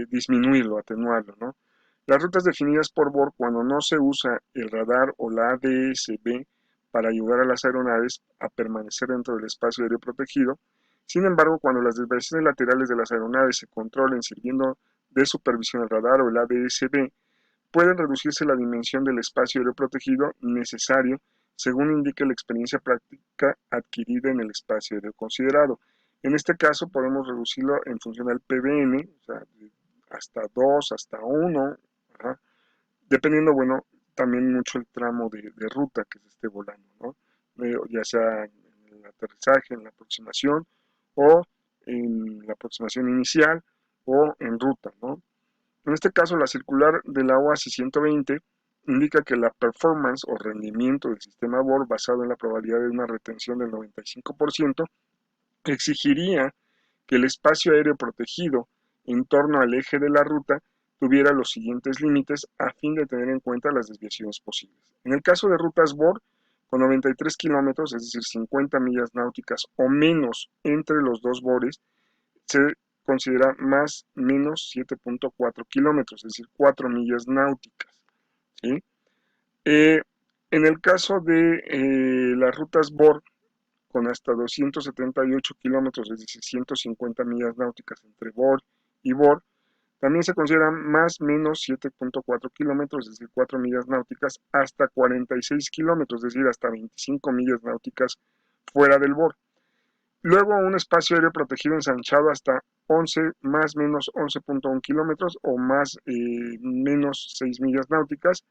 Speaker 1: disminuirlo, atenuarlo, ¿no? Las rutas definidas por BOR cuando no se usa el radar o la ADS-B para ayudar a las aeronaves a permanecer dentro del espacio aéreo protegido. Sin embargo, cuando las desviaciones laterales de las aeronaves se controlen sirviendo de supervisión el radar o el ADS-B, puede reducirse la dimensión del espacio aéreo protegido necesario según indique la experiencia práctica adquirida en el espacio aéreo considerado. En este caso podemos reducirlo en función al PBN, o sea, hasta 2, hasta 1, ajá, dependiendo, bueno, también mucho el tramo de ruta que se esté volando, ¿no? Ya sea en el aterrizaje, en la aproximación, o en la aproximación inicial, o en ruta, ¿no? En este caso, la circular de la OASI 120 indica que la performance o rendimiento del sistema BOR basado en la probabilidad de una retención del 95% exigiría que el espacio aéreo protegido en torno al eje de la ruta tuviera los siguientes límites a fin de tener en cuenta las desviaciones posibles. En el caso de rutas BOR, con 93 kilómetros, es decir, 50 millas náuticas o menos entre los dos BORes, se considera más menos 7.4 kilómetros, es decir, 4 millas náuticas, ¿sí? Eh, en el caso de las rutas BOR, con hasta 278 kilómetros, es decir, 150 millas náuticas entre BOR y BOR, también se considera más menos 7.4 kilómetros, es decir, 4 millas náuticas, hasta 46 kilómetros, es decir, hasta 25 millas náuticas fuera del BOR. Luego un espacio aéreo protegido ensanchado hasta 11 más menos 11.1 kilómetros o más menos 6 millas náuticas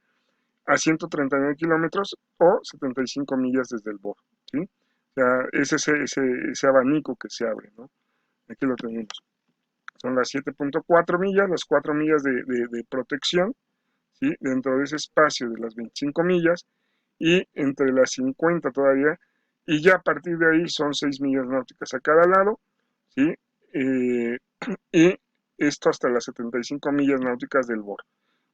Speaker 1: a 139 kilómetros o 75 millas desde el BOR, ¿sí? O sea, es ese abanico que se abre, ¿no? Aquí lo tenemos. Son las 7.4 millas, las 4 millas de protección, ¿sí? Dentro de ese espacio de las 25 millas y entre las 50 todavía, y ya a partir de ahí son 6 millas náuticas a cada lado, ¿sí? Eh, y esto hasta las 75 millas náuticas del BOR.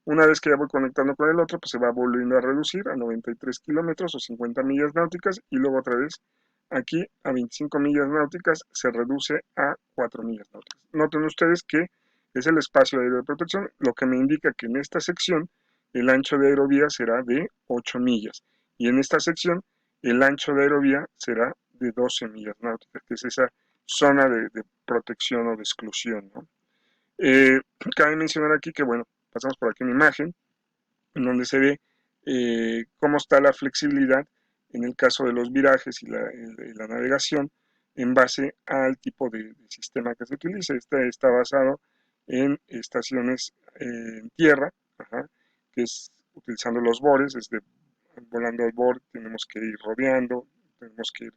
Speaker 1: Una vez que ya voy conectando con el otro, pues se va volviendo a reducir a 93 kilómetros o 50 millas náuticas y luego otra vez aquí a 25 millas náuticas se reduce a 4 millas náuticas. Noten ustedes que es el espacio aéreo de protección, lo que me indica que en esta sección el ancho de aerovía será de 8 millas y en esta sección el ancho de aerovía será de 12 millas náuticas, que es esa zona de protección o de exclusión, ¿no? Eh, Cabe mencionar aquí que, bueno, pasamos por aquí una imagen en donde se ve cómo está la flexibilidad en el caso de los virajes y la navegación en base al tipo de sistema que se utiliza. Este está basado en estaciones en tierra, ajá, que es utilizando los bores, desde volando al bord tenemos que ir rodeando, tenemos que ir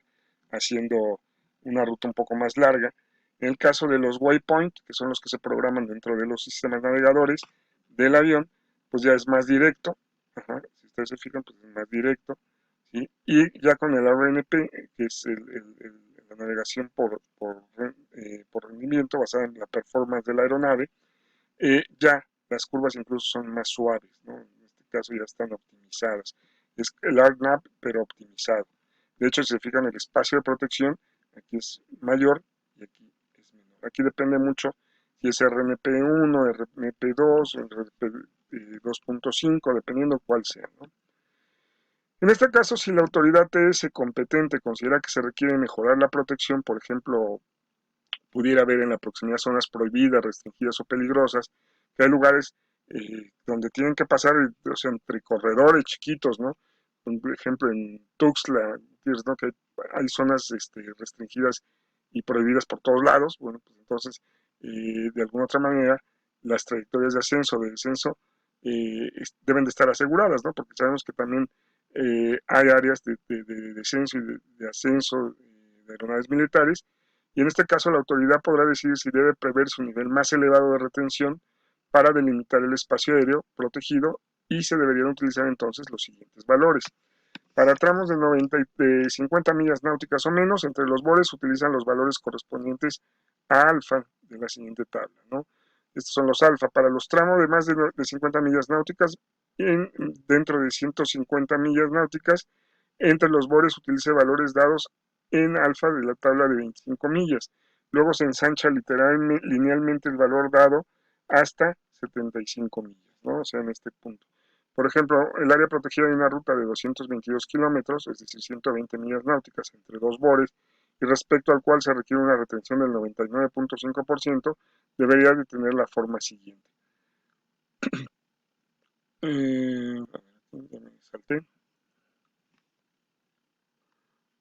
Speaker 1: haciendo una ruta un poco más larga. En el caso de los waypoint, que son los que se programan dentro de los sistemas navegadores del avión, pues ya es más directo. Ajá, si ustedes se fijan, pues es más directo. ¿Sí? Y ya con el RNP, que es el la navegación por rendimiento basada en la performance de la aeronave, ya las curvas incluso son más suaves, ¿no? En este caso ya están optimizadas. Es el ARNAV, pero optimizado. De hecho, si se fijan, el espacio de protección aquí es mayor y aquí es menor. Aquí depende mucho si es RMP1, RMP2, RMP 2.5, dependiendo cuál sea, ¿no? En este caso, si la autoridad TS competente considera que se requiere mejorar la protección, por ejemplo, pudiera haber en la proximidad zonas prohibidas, restringidas o peligrosas, que hay lugares donde tienen que pasar, o sea, entre corredores chiquitos, ¿no? Por ejemplo, en Tuxtla, ¿no? Que hay zonas restringidas y prohibidas por todos lados. Bueno, pues entonces, de alguna otra manera, las trayectorias de ascenso, de descenso, deben de estar aseguradas, ¿no? Porque sabemos que también hay áreas de descenso y de ascenso de aeronaves militares, y en este caso la autoridad podrá decidir si debe prever su nivel más elevado de retención para delimitar el espacio aéreo protegido, y se deberían utilizar entonces los siguientes valores. Para tramos de 90 y de 50 millas náuticas o menos, entre los BORES se utilizan los valores correspondientes a alfa de la siguiente tabla, ¿no? Estos son los alfa. Para los tramos de más de 50 millas náuticas, dentro de 150 millas náuticas, entre los BORES utilice valores dados en alfa de la tabla de 25 millas. Luego se ensancha linealmente el valor dado hasta 75 millas, ¿no? O sea, en este punto. Por ejemplo, el área protegida de una ruta de 222 kilómetros, es decir, 120 millas náuticas entre dos BORES, y respecto al cual se requiere una retención del 99.5%, debería de tener la forma siguiente. A ver, ya me salté.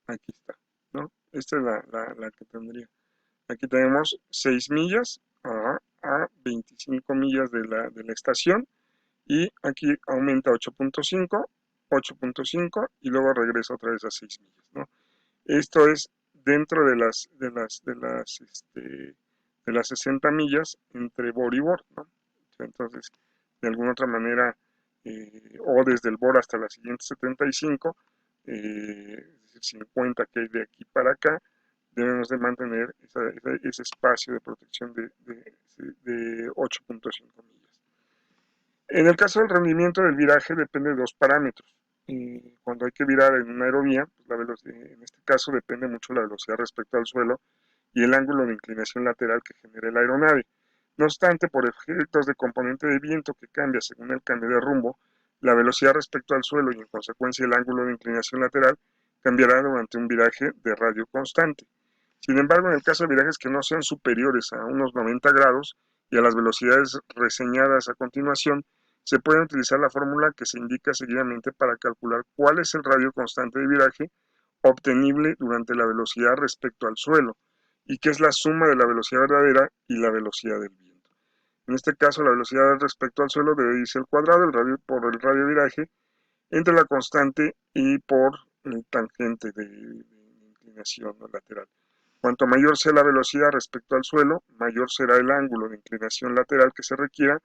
Speaker 1: Aquí está, ¿no? Esta es la que tendría. Aquí tenemos 6 millas a 25 millas de la estación, y aquí aumenta 8.5, 8.5 y luego regresa otra vez a 6 millas, ¿no? Esto es dentro de las 60 millas entre bor y bor, ¿no? Entonces, de alguna otra manera, o desde el bor hasta la siguiente 75, es decir, 50 que hay de aquí para acá, debemos de mantener ese espacio de protección de 8.5 millas. En el caso del rendimiento del viraje depende de dos parámetros. Cuando hay que virar en una aerovía, pues la velocidad, en este caso depende mucho la velocidad respecto al suelo y el ángulo de inclinación lateral que genere la aeronave. No obstante, por efectos de componente de viento que cambia según el cambio de rumbo, la velocidad respecto al suelo y en consecuencia el ángulo de inclinación lateral cambiará durante un viraje de radio constante. Sin embargo, en el caso de virajes que no sean superiores a unos 90 grados y a las velocidades reseñadas a continuación, se puede utilizar la fórmula que se indica seguidamente para calcular cuál es el radio constante de viraje obtenible durante la velocidad respecto al suelo, y que es la suma de la velocidad verdadera y la velocidad del viento. En este caso, la velocidad respecto al suelo debe irse al cuadrado por el radio de viraje entre la constante y por el tangente de inclinación lateral. Cuanto mayor sea la velocidad respecto al suelo, mayor será el ángulo de inclinación lateral que se requiera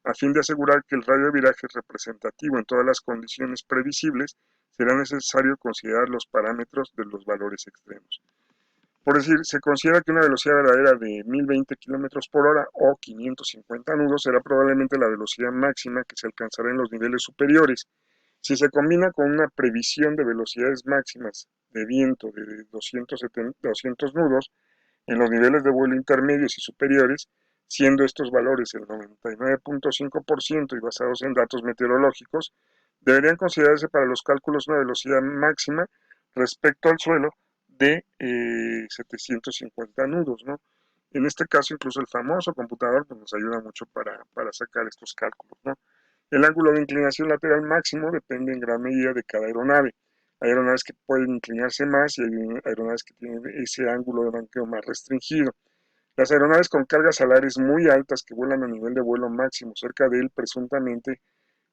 Speaker 1: a fin de asegurar que el radio de viraje es representativo en todas las condiciones previsibles. Será necesario considerar los parámetros de los valores extremos. Por decir, se considera que una velocidad verdadera de 1020 km por hora o 550 nudos será probablemente la velocidad máxima que se alcanzará en los niveles superiores. Si se combina con una previsión de velocidades máximas de viento de 200 nudos en los niveles de vuelo intermedios y superiores, siendo estos valores el 99.5% y basados en datos meteorológicos, deberían considerarse para los cálculos una velocidad máxima respecto al suelo de 750 nudos, ¿no? En este caso, incluso el famoso computador pues, nos ayuda mucho para sacar estos cálculos, ¿no? El ángulo de inclinación lateral máximo depende en gran medida de cada aeronave. Hay aeronaves que pueden inclinarse más y hay aeronaves que tienen ese ángulo de banqueo más restringido. Las aeronaves con cargas alares muy altas que vuelan a nivel de vuelo máximo cerca del presuntamente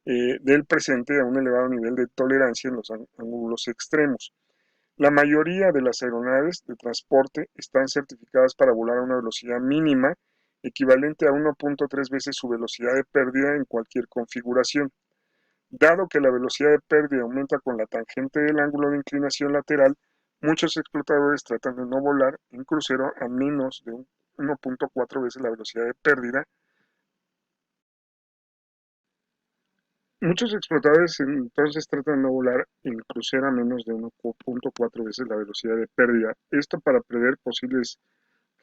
Speaker 1: del presente a un elevado nivel de tolerancia en los ángulos extremos. La mayoría de las aeronaves de transporte están certificadas para volar a una velocidad mínima equivalente a 1.3 veces su velocidad de pérdida en cualquier configuración. Dado que la velocidad de pérdida aumenta con la tangente del ángulo de inclinación lateral, Muchos explotadores tratan de no volar en crucero a menos de 1.4 veces la velocidad de pérdida. Muchos explotadores entonces tratan de no volar en crucero a menos de 1.4 veces la velocidad de pérdida. Esto para prever posibles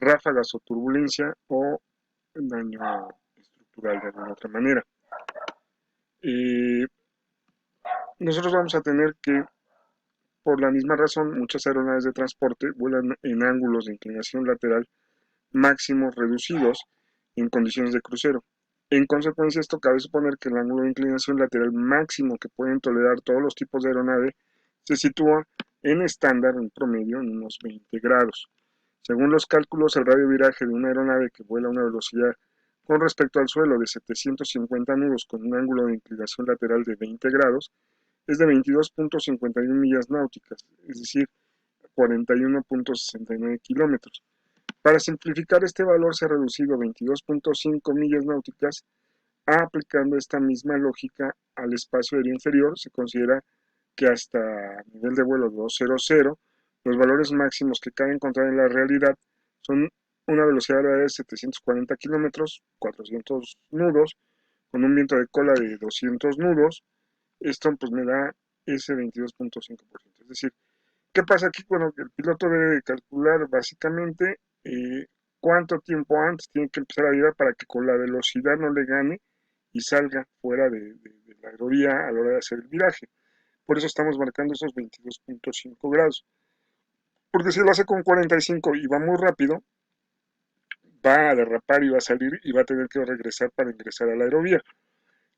Speaker 1: ráfagas o turbulencia o daño estructural de alguna otra manera. Nosotros vamos a tener que, por la misma razón, muchas aeronaves de transporte vuelan en ángulos de inclinación lateral máximos reducidos en condiciones de crucero. En consecuencia, esto cabe suponer que el ángulo de inclinación lateral máximo que pueden tolerar todos los tipos de aeronave se sitúa en estándar, en promedio, en unos 20 grados. Según los cálculos, el radio viraje de una aeronave que vuela a una velocidad con respecto al suelo de 750 nudos con un ángulo de inclinación lateral de 20 grados es de 22.51 millas náuticas, es decir, 41.69 kilómetros. Para simplificar, este valor se ha reducido a 22.5 millas náuticas. Aplicando esta misma lógica al espacio aéreo inferior, se considera que hasta nivel de vuelo 200, los valores máximos que cabe encontrar en la realidad son una velocidad de 740 kilómetros, 400 nudos, con un viento de cola de 200 nudos. Esto pues me da ese 22.5%. Es decir, ¿qué pasa aquí? Bueno, el piloto debe calcular básicamente cuánto tiempo antes tiene que empezar a virar para que con la velocidad no le gane y salga fuera de la aerovía a la hora de hacer el viraje. Por eso estamos marcando esos 22.5 grados. Porque si lo hace con 45 y va muy rápido, va a derrapar y va a salir y va a tener que regresar para ingresar a la aerovía.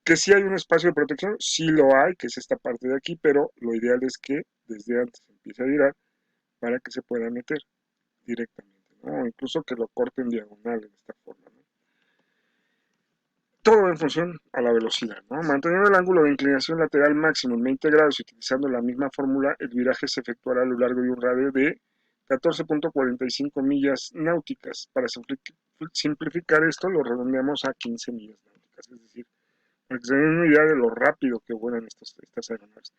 Speaker 1: Que si hay un espacio de protección, sí lo hay, que es esta parte de aquí, pero lo ideal es que desde antes empiece a virar para que se pueda meter directamente, ¿no? O incluso que lo corte en diagonal de esta forma, ¿no? Todo en función a la velocidad, ¿no? Manteniendo el ángulo de inclinación lateral máximo en 20 grados y utilizando la misma fórmula, el viraje se efectuará a lo largo de un radio de 14.45 millas náuticas. Para simplificar esto, lo redondeamos a 15 millas náuticas, es decir, para que se den una idea de lo rápido que vuelan estas aeronaves.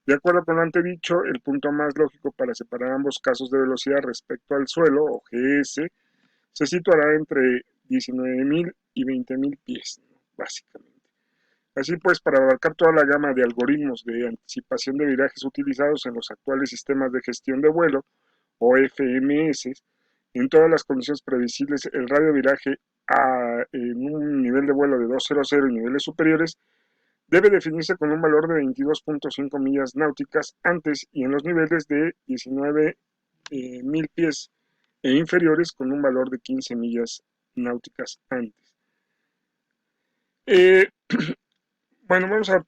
Speaker 1: De acuerdo con lo antedicho, el punto más lógico para separar ambos casos de velocidad respecto al suelo, o GS, se situará entre 19.000 y 20.000 pies, ¿no? Básicamente. Así pues, para abarcar toda la gama de algoritmos de anticipación de virajes utilizados en los actuales sistemas de gestión de vuelo, o FMS, en todas las condiciones previsibles, el radio viraje en un nivel de vuelo de 200 y niveles superiores debe definirse con un valor de 22.5 millas náuticas antes y en los niveles de 19.000 pies e inferiores con un valor de 15 millas náuticas antes. Eh, bueno, vamos a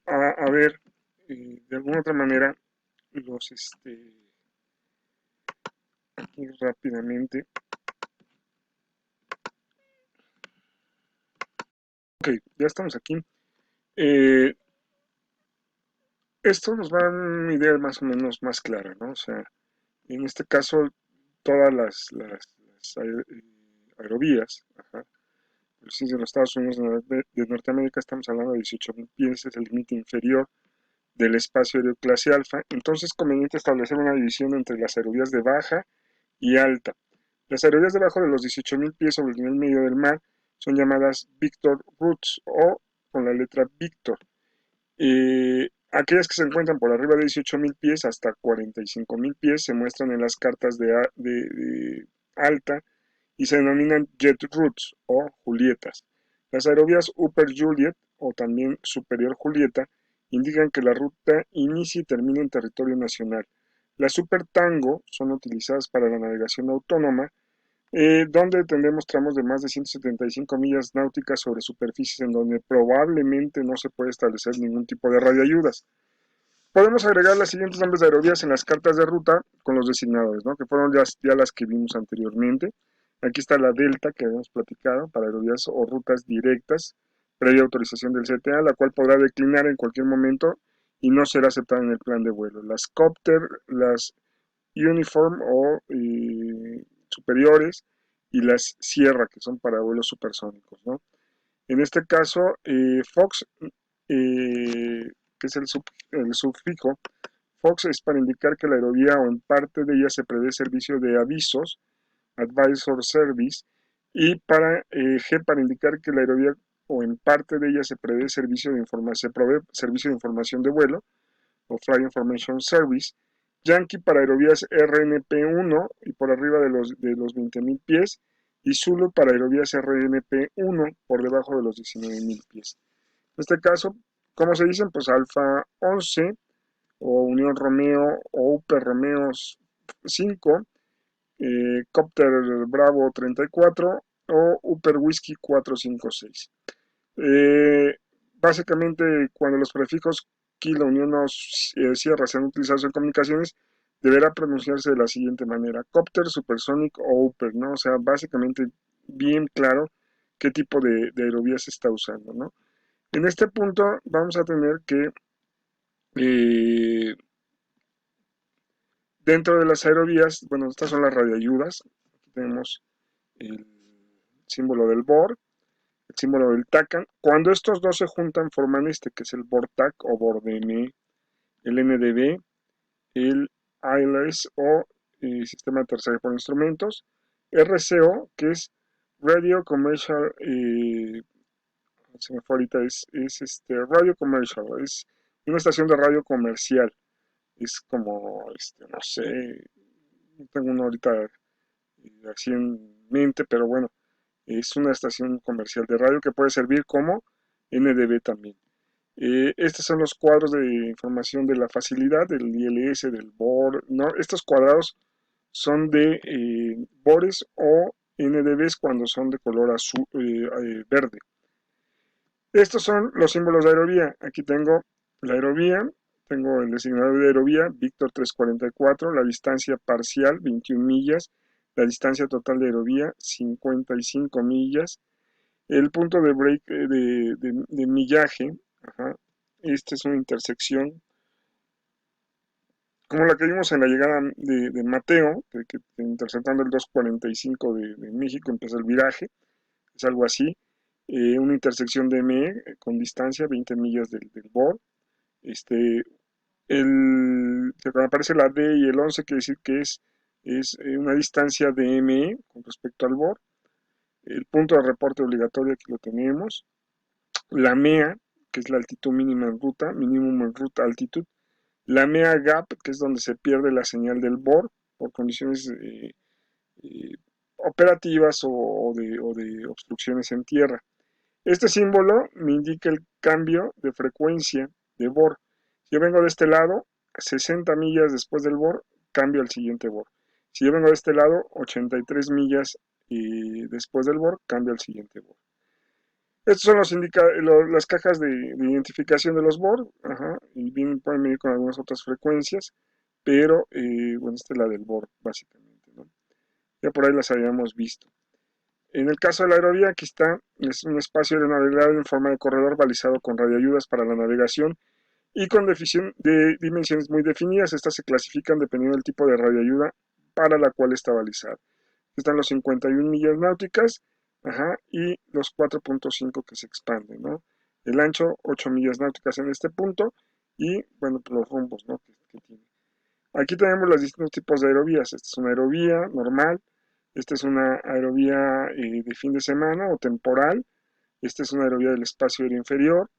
Speaker 1: ver de alguna otra manera los aquí rápidamente. Ok, ya estamos aquí. Eh, Esto nos va a dar una idea más o menos más clara, ¿no? O sea, en este caso, todas las aerovías, ajá, si en los Estados Unidos de Norteamérica estamos hablando de 18.000 pies, es el límite inferior del espacio aéreo clase alfa, entonces es conveniente establecer una división entre las aerovías de baja y alta. Las aerovías debajo de los 18.000 pies sobre el nivel medio del mar son llamadas Victor Routes o con la letra Victor. Aquellas que se encuentran por arriba de 18.000 pies hasta 45.000 pies se muestran en las cartas de alta y se denominan Jet Routes o Julietas. Las aerovías Upper Juliet o también Superior Julieta indican que la ruta inicia y termina en territorio nacional. Las Super Tango son utilizadas para la navegación autónoma, donde tendremos tramos de más de 175 millas náuticas sobre superficies en donde probablemente no se puede establecer ningún tipo de radioayudas. Podemos agregar los siguientes nombres de aerovías en las cartas de ruta con los designadores, ¿no? Que fueron ya las que vimos anteriormente. Aquí está la Delta que habíamos platicado para aerovías o rutas directas, previa autorización del CTA, la cual podrá declinar en cualquier momento y no será aceptada en el plan de vuelo. Las Copter, las Uniform o superiores y las Sierra, que son para vuelos supersónicos, ¿no? En este caso, Fox, que es el sufijo, FOX es para indicar que la aerovía o en parte de ella se prevé servicio de avisos, Advisor Service, y para G para indicar que la aerovía o en parte de ella se prevé servicio de información, se provee servicio de información de vuelo, o Flight Information Service. Yankee para aerovías RNP1 y por arriba de los 20.000 pies, y Zulu para aerovías RNP1 por debajo de los 19.000 pies. En este caso, ¿cómo se dicen? Pues Alfa 11 o Unión Romeo o Upper Romeo 5, Copter Bravo 34 o Upper Whiskey 456. Básicamente, cuando los prefijos kilo, unión o sierra sean utilizados en comunicaciones, deberá pronunciarse de la siguiente manera: Copter, Supersonic o Upper, ¿no? O sea, básicamente bien claro qué tipo de aerovía se está usando, ¿no? En este punto vamos a tener que dentro de las aerovías, bueno, estas son las radioayudas. Aquí tenemos el símbolo del BOR, el símbolo del TACAN. Cuando estos dos se juntan forman este, que es el BORTAC o BORDME, el NDB, el ILS o Sistema de Tercera por Instrumentos, RCO, que es Radio Commercial, se me fue ahorita, Radio Commercial, es una estación de radio comercial, es como, no sé, no tengo uno ahorita así en mente, pero bueno, es una estación comercial de radio que puede servir como NDB también. Estos son los cuadros de información de la facilidad, del ILS, del BOR. ¿No? Estos cuadrados son de BORes o NDBs cuando son de color azul, verde. Estos son los símbolos de aerovía. Aquí tengo la aerovía, tengo el designador de aerovía, Víctor 344, la distancia parcial, 21 millas, la distancia total de aerovía, 55 millas, el punto de break de millaje, ajá. Esta es una intersección como la que vimos en la llegada de Mateo, que interceptando el 245 de México empieza el viraje, es algo así. Una intersección de ME con distancia 20 millas del BOR. Cuando aparece la D y el 11 quiere decir que es una distancia de ME con respecto al BOR. El punto de reporte obligatorio aquí lo tenemos. La MEA, que es la altitud mínima en ruta, minimum en ruta altitud. La MEA gap, que es donde se pierde la señal del BOR por condiciones eh, operativas o de obstrucciones en tierra. Este símbolo me indica el cambio de frecuencia de BOR. Si yo vengo de este lado, 60 millas después del BOR, cambio al siguiente BOR. Si yo vengo de este lado, 83 millas después del BOR, cambio al siguiente BOR. Estos son las cajas de identificación de los BOR, ajá, y bien, pueden venir con algunas otras frecuencias, pero bueno, esta es la del BOR, básicamente, ¿no? Ya por ahí las habíamos visto. En el caso de la aerovía, aquí está, es un espacio aeronavegable en forma de corredor balizado con radioayudas para la navegación y con de dimensiones muy definidas. Estas se clasifican dependiendo del tipo de radioayuda para la cual está balizada. Están los 51 millas náuticas, ajá, y los 4.5 que se expanden, ¿no? El ancho, 8 millas náuticas en este punto, y bueno, pues los rumbos, ¿no? que tiene. Aquí tenemos los distintos tipos de aerovías. Esta es una aerovía normal, esta es una aerovía de fin de semana o temporal, esta es una aerovía del espacio aéreo inferior,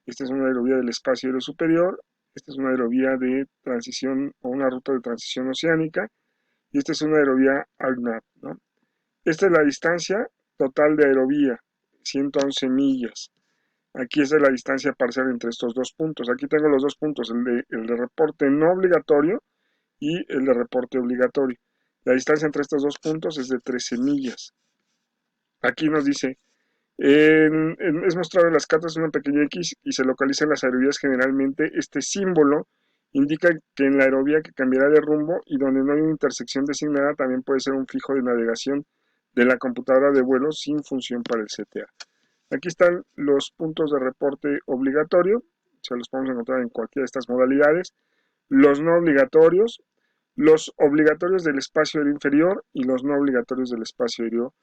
Speaker 1: esta es una aerovía del espacio aéreo superior, esta es una aerovía de transición o una ruta de transición oceánica, y esta es una aerovía ARNAV, ¿no? Esta es la distancia total de aerovía, 111 millas. Aquí es la distancia parcial entre estos dos puntos. Aquí tengo los dos puntos, el de reporte no obligatorio y el de reporte obligatorio. La distancia entre estos dos puntos es de 13 millas. Aquí nos dice, es mostrado en las cartas una pequeña X y se localiza en las aerovías generalmente. Este símbolo indica que en la aerovía que cambiará de rumbo y donde no hay una intersección designada también puede ser un fijo de navegación de la computadora de vuelo sin función para el CTA. Aquí están los puntos de reporte obligatorio, se los podemos encontrar en cualquiera de estas modalidades, los no obligatorios, los obligatorios del espacio aéreo inferior y los no obligatorios del espacio aéreo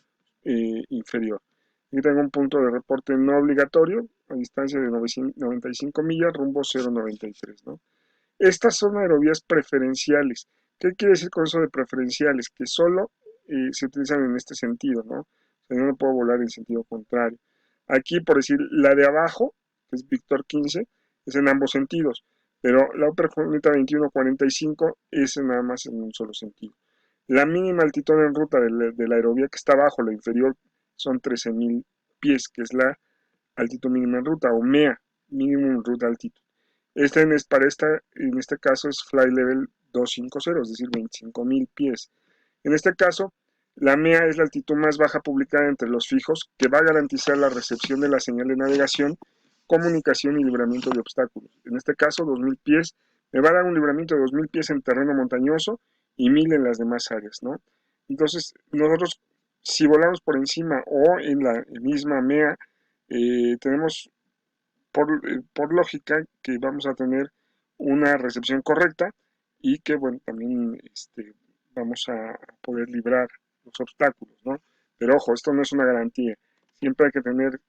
Speaker 1: inferior. Aquí tengo un punto de reporte no obligatorio a distancia de 95 millas, rumbo 093, ¿no? Estas son aerovías preferenciales. ¿Qué quiere decir con eso de preferenciales? Que solo se utilizan en este sentido, ¿no? O sea, yo no puedo volar en sentido contrario. Aquí, por decir, la de abajo, que es Víctor 15, es en ambos sentidos, pero la Upper Horneta 2145 es nada más en un solo sentido. La mínima altitud en ruta de la aerovía que está abajo, la inferior, son 13.000 pies, que es la altitud mínima en ruta, o MEA, Minimum Route Altitude. En este caso es Flight Level 250, es decir, 25.000 pies. En este caso, la MEA es la altitud más baja publicada entre los fijos que va a garantizar la recepción de la señal de navegación, comunicación y libramiento de obstáculos. En este caso, 2.000 pies me va a dar un libramiento de 2.000 pies en terreno montañoso y 1.000 en las demás áreas, ¿no? Entonces, nosotros, si volamos por encima o en la misma MEA, tenemos por lógica que vamos a tener una recepción correcta y que, bueno, también vamos a poder librar los obstáculos, ¿no? Pero ojo, esto no es una garantía. Siempre hay que tener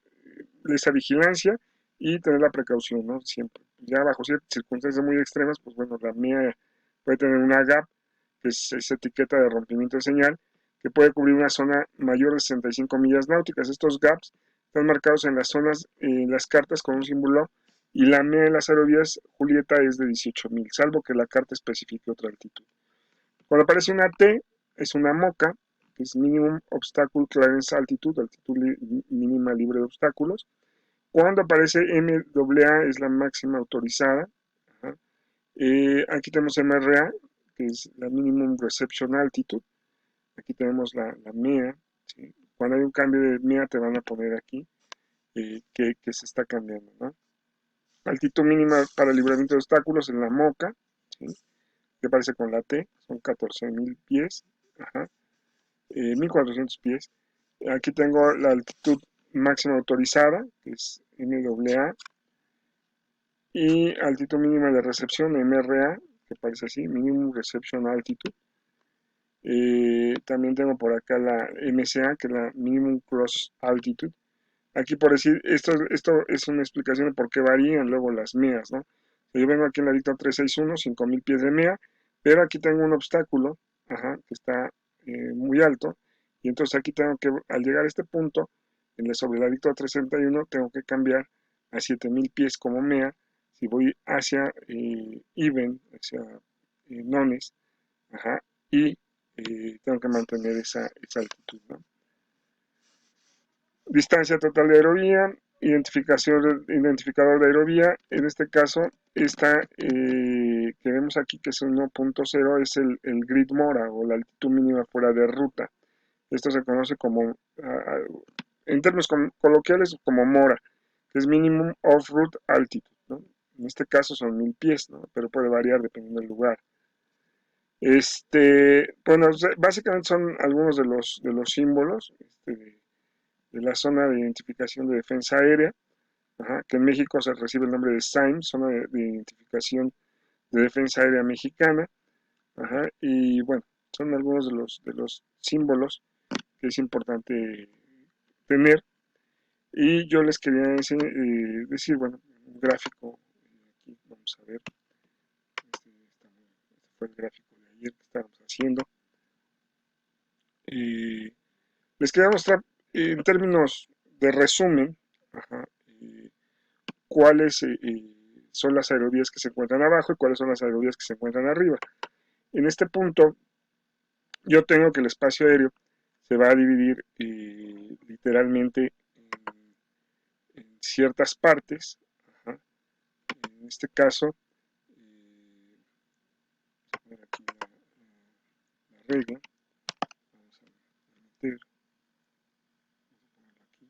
Speaker 1: esa vigilancia y tener la precaución, ¿no? Siempre. Ya bajo ciertas circunstancias muy extremas, pues bueno, la mía puede tener una gap, que es esa etiqueta de rompimiento de señal, que puede cubrir una zona mayor de 65 millas náuticas. Estos gaps están marcados en las zonas, en las cartas con un símbolo, y la MEA de las aerovías Julieta es de 18.000, salvo que la carta especifique otra altitud. Cuando aparece una T, es una MOCA, que es Minimum Obstacle Clearance Altitude, altitud mínima libre de obstáculos. Cuando aparece MAA, es la máxima autorizada. Aquí tenemos MRA, que es la Minimum Reception Altitude. Aquí tenemos la MEA. ¿Sí? Cuando hay un cambio de MEA, te van a poner aquí que se está cambiando, ¿no? Altitud mínima para libramiento de obstáculos en la MOCA, ¿sí? Que aparece con la T, son 14.000 pies, ajá, 1.400 pies. Aquí tengo la altitud máxima autorizada, que es MAA, y altitud mínima de recepción, MRA, que aparece así, Minimum Reception Altitude. También tengo por acá la MCA, que es la Minimum Cross Altitude. Aquí por decir, esto es una explicación de por qué varían luego las MEAs, ¿no? Yo vengo aquí en la dicta 361, 5.000 pies de MEA, pero aquí tengo un obstáculo, ajá, que está muy alto, y entonces aquí tengo que, al llegar a este punto, sobre la dicta 361, tengo que cambiar a 7.000 pies como MEA, si voy hacia Even, hacia Nones, ajá, y tengo que mantener esa altitud, ¿no? Distancia total de aerovía, identificador de aerovía, en este caso, esta que vemos aquí, que es 1.0, es el grid mora o la altitud mínima fuera de ruta. Esto se conoce como, en términos coloquiales, como mora, que es Minimum Off-Route Altitude, ¿no? En este caso son 1.000 pies, ¿no? Pero puede variar dependiendo del lugar. Bueno, básicamente son algunos de los símbolos de la zona de identificación de defensa aérea, ajá, que en México se recibe el nombre de SIME, zona de identificación de defensa aérea mexicana, ajá, y bueno, son algunos de los símbolos que es importante tener. Y yo les quería decir, bueno, un gráfico, aquí vamos a ver, este fue el gráfico de ayer que estábamos haciendo. Les quería mostrar en términos de resumen, ajá, cuáles son las aerovías que se encuentran abajo y cuáles son las aerovías que se encuentran arriba. En este punto, yo tengo que el espacio aéreo se va a dividir literalmente en ciertas partes. Ajá. En este caso, vamos a poner aquí la regla. Vamos a meter, aquí,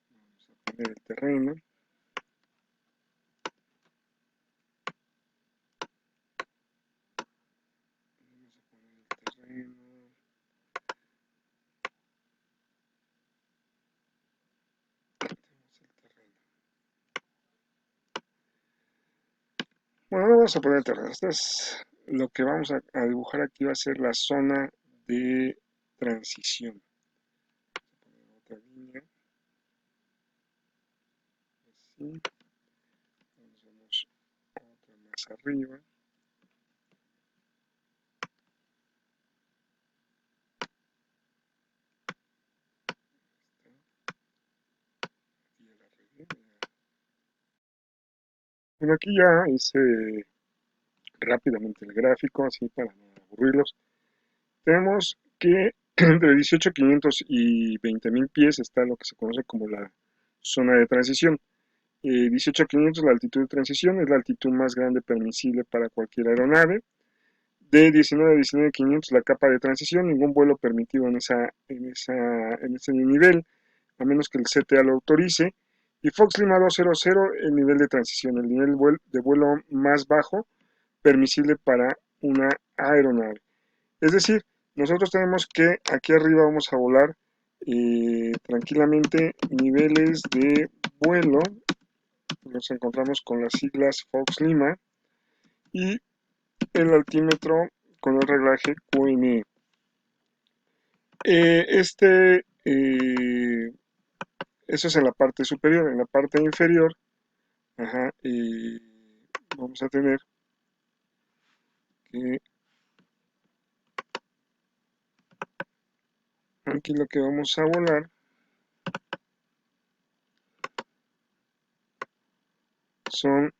Speaker 1: vamos a poner el terreno. Vamos a poner el terreno. Tenemos el terreno. Bueno, no vamos a poner el terreno. Esto es lo que vamos a dibujar aquí, va a ser la zona de transición. Vamos a poner otra línea. Así. Vamos otra más acá arriba. Bueno, aquí ya hice rápidamente el gráfico, así para no aburrirlos. Tenemos que entre 18.500 y 20.000 pies está lo que se conoce como la zona de transición. 18.500 la altitud de transición es la altitud más grande permisible para cualquier aeronave. De 19 a 19.500 la capa de transición, ningún vuelo permitido en ese nivel, a menos que el CTA lo autorice. Y Fox Lima 200, el nivel de transición, el nivel de vuelo más bajo permisible para una aeronave. Es decir, nosotros tenemos que aquí arriba vamos a volar tranquilamente niveles de vuelo. Nos encontramos con las siglas Fox Lima y el altímetro con el reglaje QNE. Eso es en la parte superior. En la parte inferior, ajá, vamos a tener que aquí lo que vamos a volar son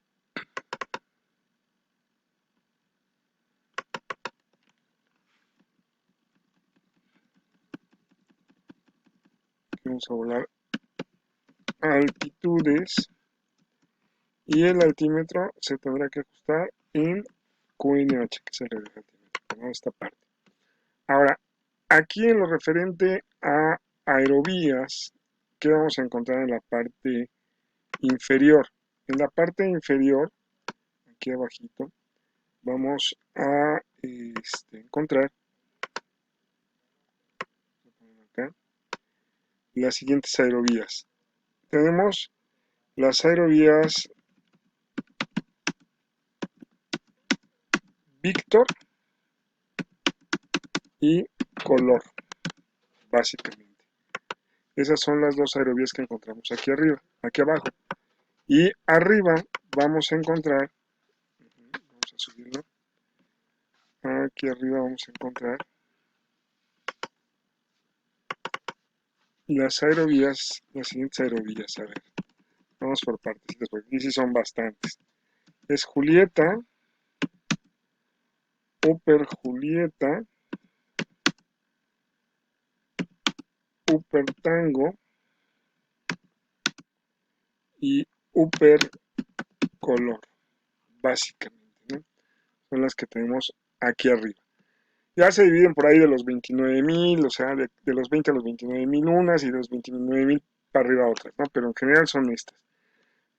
Speaker 1: vamos a volar altitudes y el altímetro se tendrá que ajustar en QNH, que es el reglaje altímetro, ¿no? Esta parte. Ahora, aquí en lo referente a aerovías, ¿qué vamos a encontrar en la parte inferior? En la parte inferior, aquí abajito, vamos a encontrar acá, las siguientes aerovías. Tenemos las aerovías Víctor y Color, básicamente. Esas son las dos aerovías que encontramos aquí arriba, aquí abajo. Y arriba vamos a encontrar, vamos a subirlo, aquí arriba vamos a encontrar las aerovías, las siguientes aerovías, a ver, vamos por partes, porque aquí sí son bastantes. Es Julieta, Upper Julieta, Upper Tango y Upper Color, básicamente, ¿no? Son las que tenemos aquí arriba. Ya se dividen por ahí de los 29.000, o sea, de los 20 a los 29.000 unas y de los 29.000 para arriba otras, ¿no? Pero en general son estas.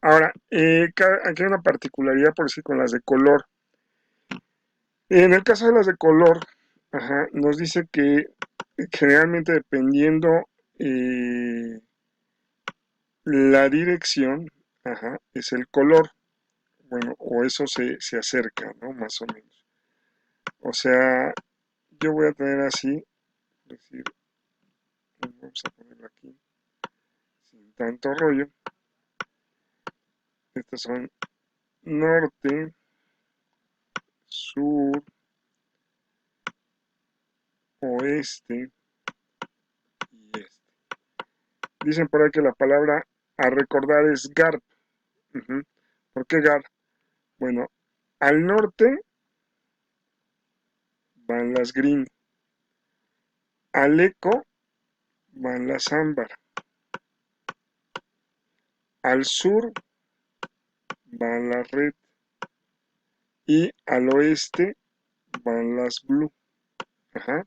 Speaker 1: Ahora, aquí hay una particularidad por decir con las de color. En el caso de las de color, ajá, nos dice que generalmente dependiendo la dirección, ajá, es el color. Bueno, o eso se acerca, ¿no? Más o menos. O sea, yo voy a tener así, es decir, vamos a ponerlo aquí, sin tanto rollo. Estos son norte, sur, oeste y este. Dicen por ahí que la palabra a recordar es GARP. ¿Por qué GARP? Bueno, al norte van las green, al eco van las ámbar, al sur van las red y al oeste van las blue. Ajá.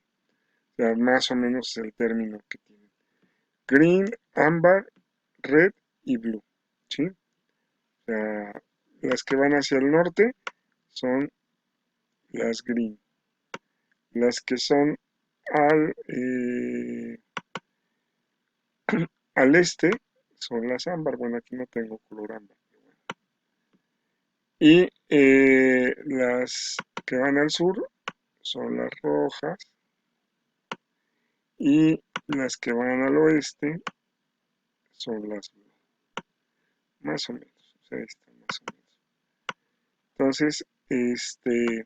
Speaker 1: O sea, más o menos es el término que tienen. Green, ámbar, red y blue. ¿Sí? O sea, las que van hacia el norte son las green. Las que son al, al este son las ámbar. Bueno, aquí no tengo color ámbar. Y las que van al sur son las rojas. Y las que van al oeste son las más o menos. O sea, están más o menos. Entonces, Este,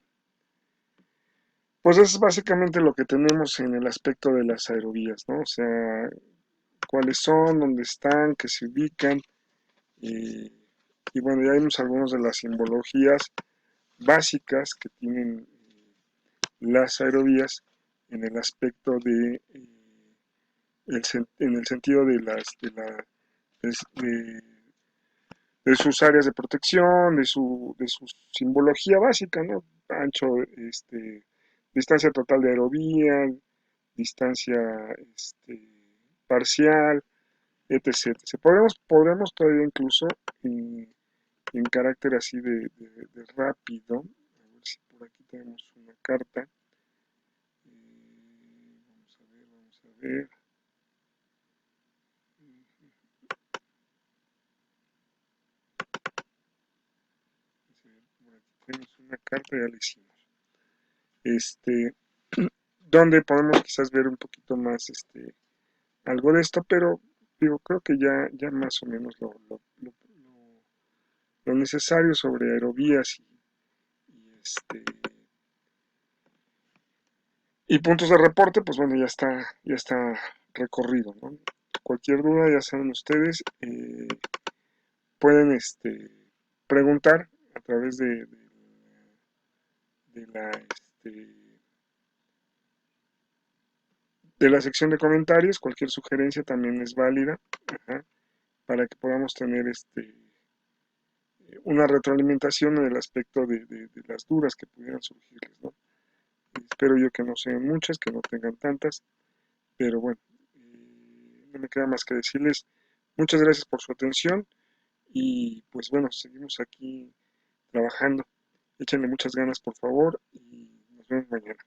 Speaker 1: pues es básicamente lo que tenemos en el aspecto de las aerovías, ¿no? O sea, cuáles son, dónde están, qué se ubican, y, y bueno, ya vimos algunas de las simbologías básicas que tienen las aerovías en el aspecto de, en el sentido de de, de sus áreas de protección, de su simbología básica, ¿no? Ancho, distancia total de aerovía, distancia parcial, etc. Podremos todavía incluso en carácter así de rápido, a ver si por aquí tenemos una carta. Vamos a ver, vamos a ver. Por aquí tenemos una carta, ya la hicimos. Este, donde podemos quizás ver un poquito más algo de esto, pero digo, creo que ya más o menos lo necesario sobre aerovías y puntos de reporte, pues bueno, ya está recorrido, ¿no? Cualquier duda, ya saben ustedes, pueden preguntar a través de de la sección de comentarios. Cualquier sugerencia también es válida, ajá, para que podamos tener una retroalimentación en el aspecto de las dudas que pudieran surgirles, ¿no? Espero yo que no sean muchas, que no tengan tantas, pero bueno, no me queda más que decirles muchas gracias por su atención y pues bueno, seguimos aquí trabajando. Échenle muchas ganas, por favor, y nos vemos mañana.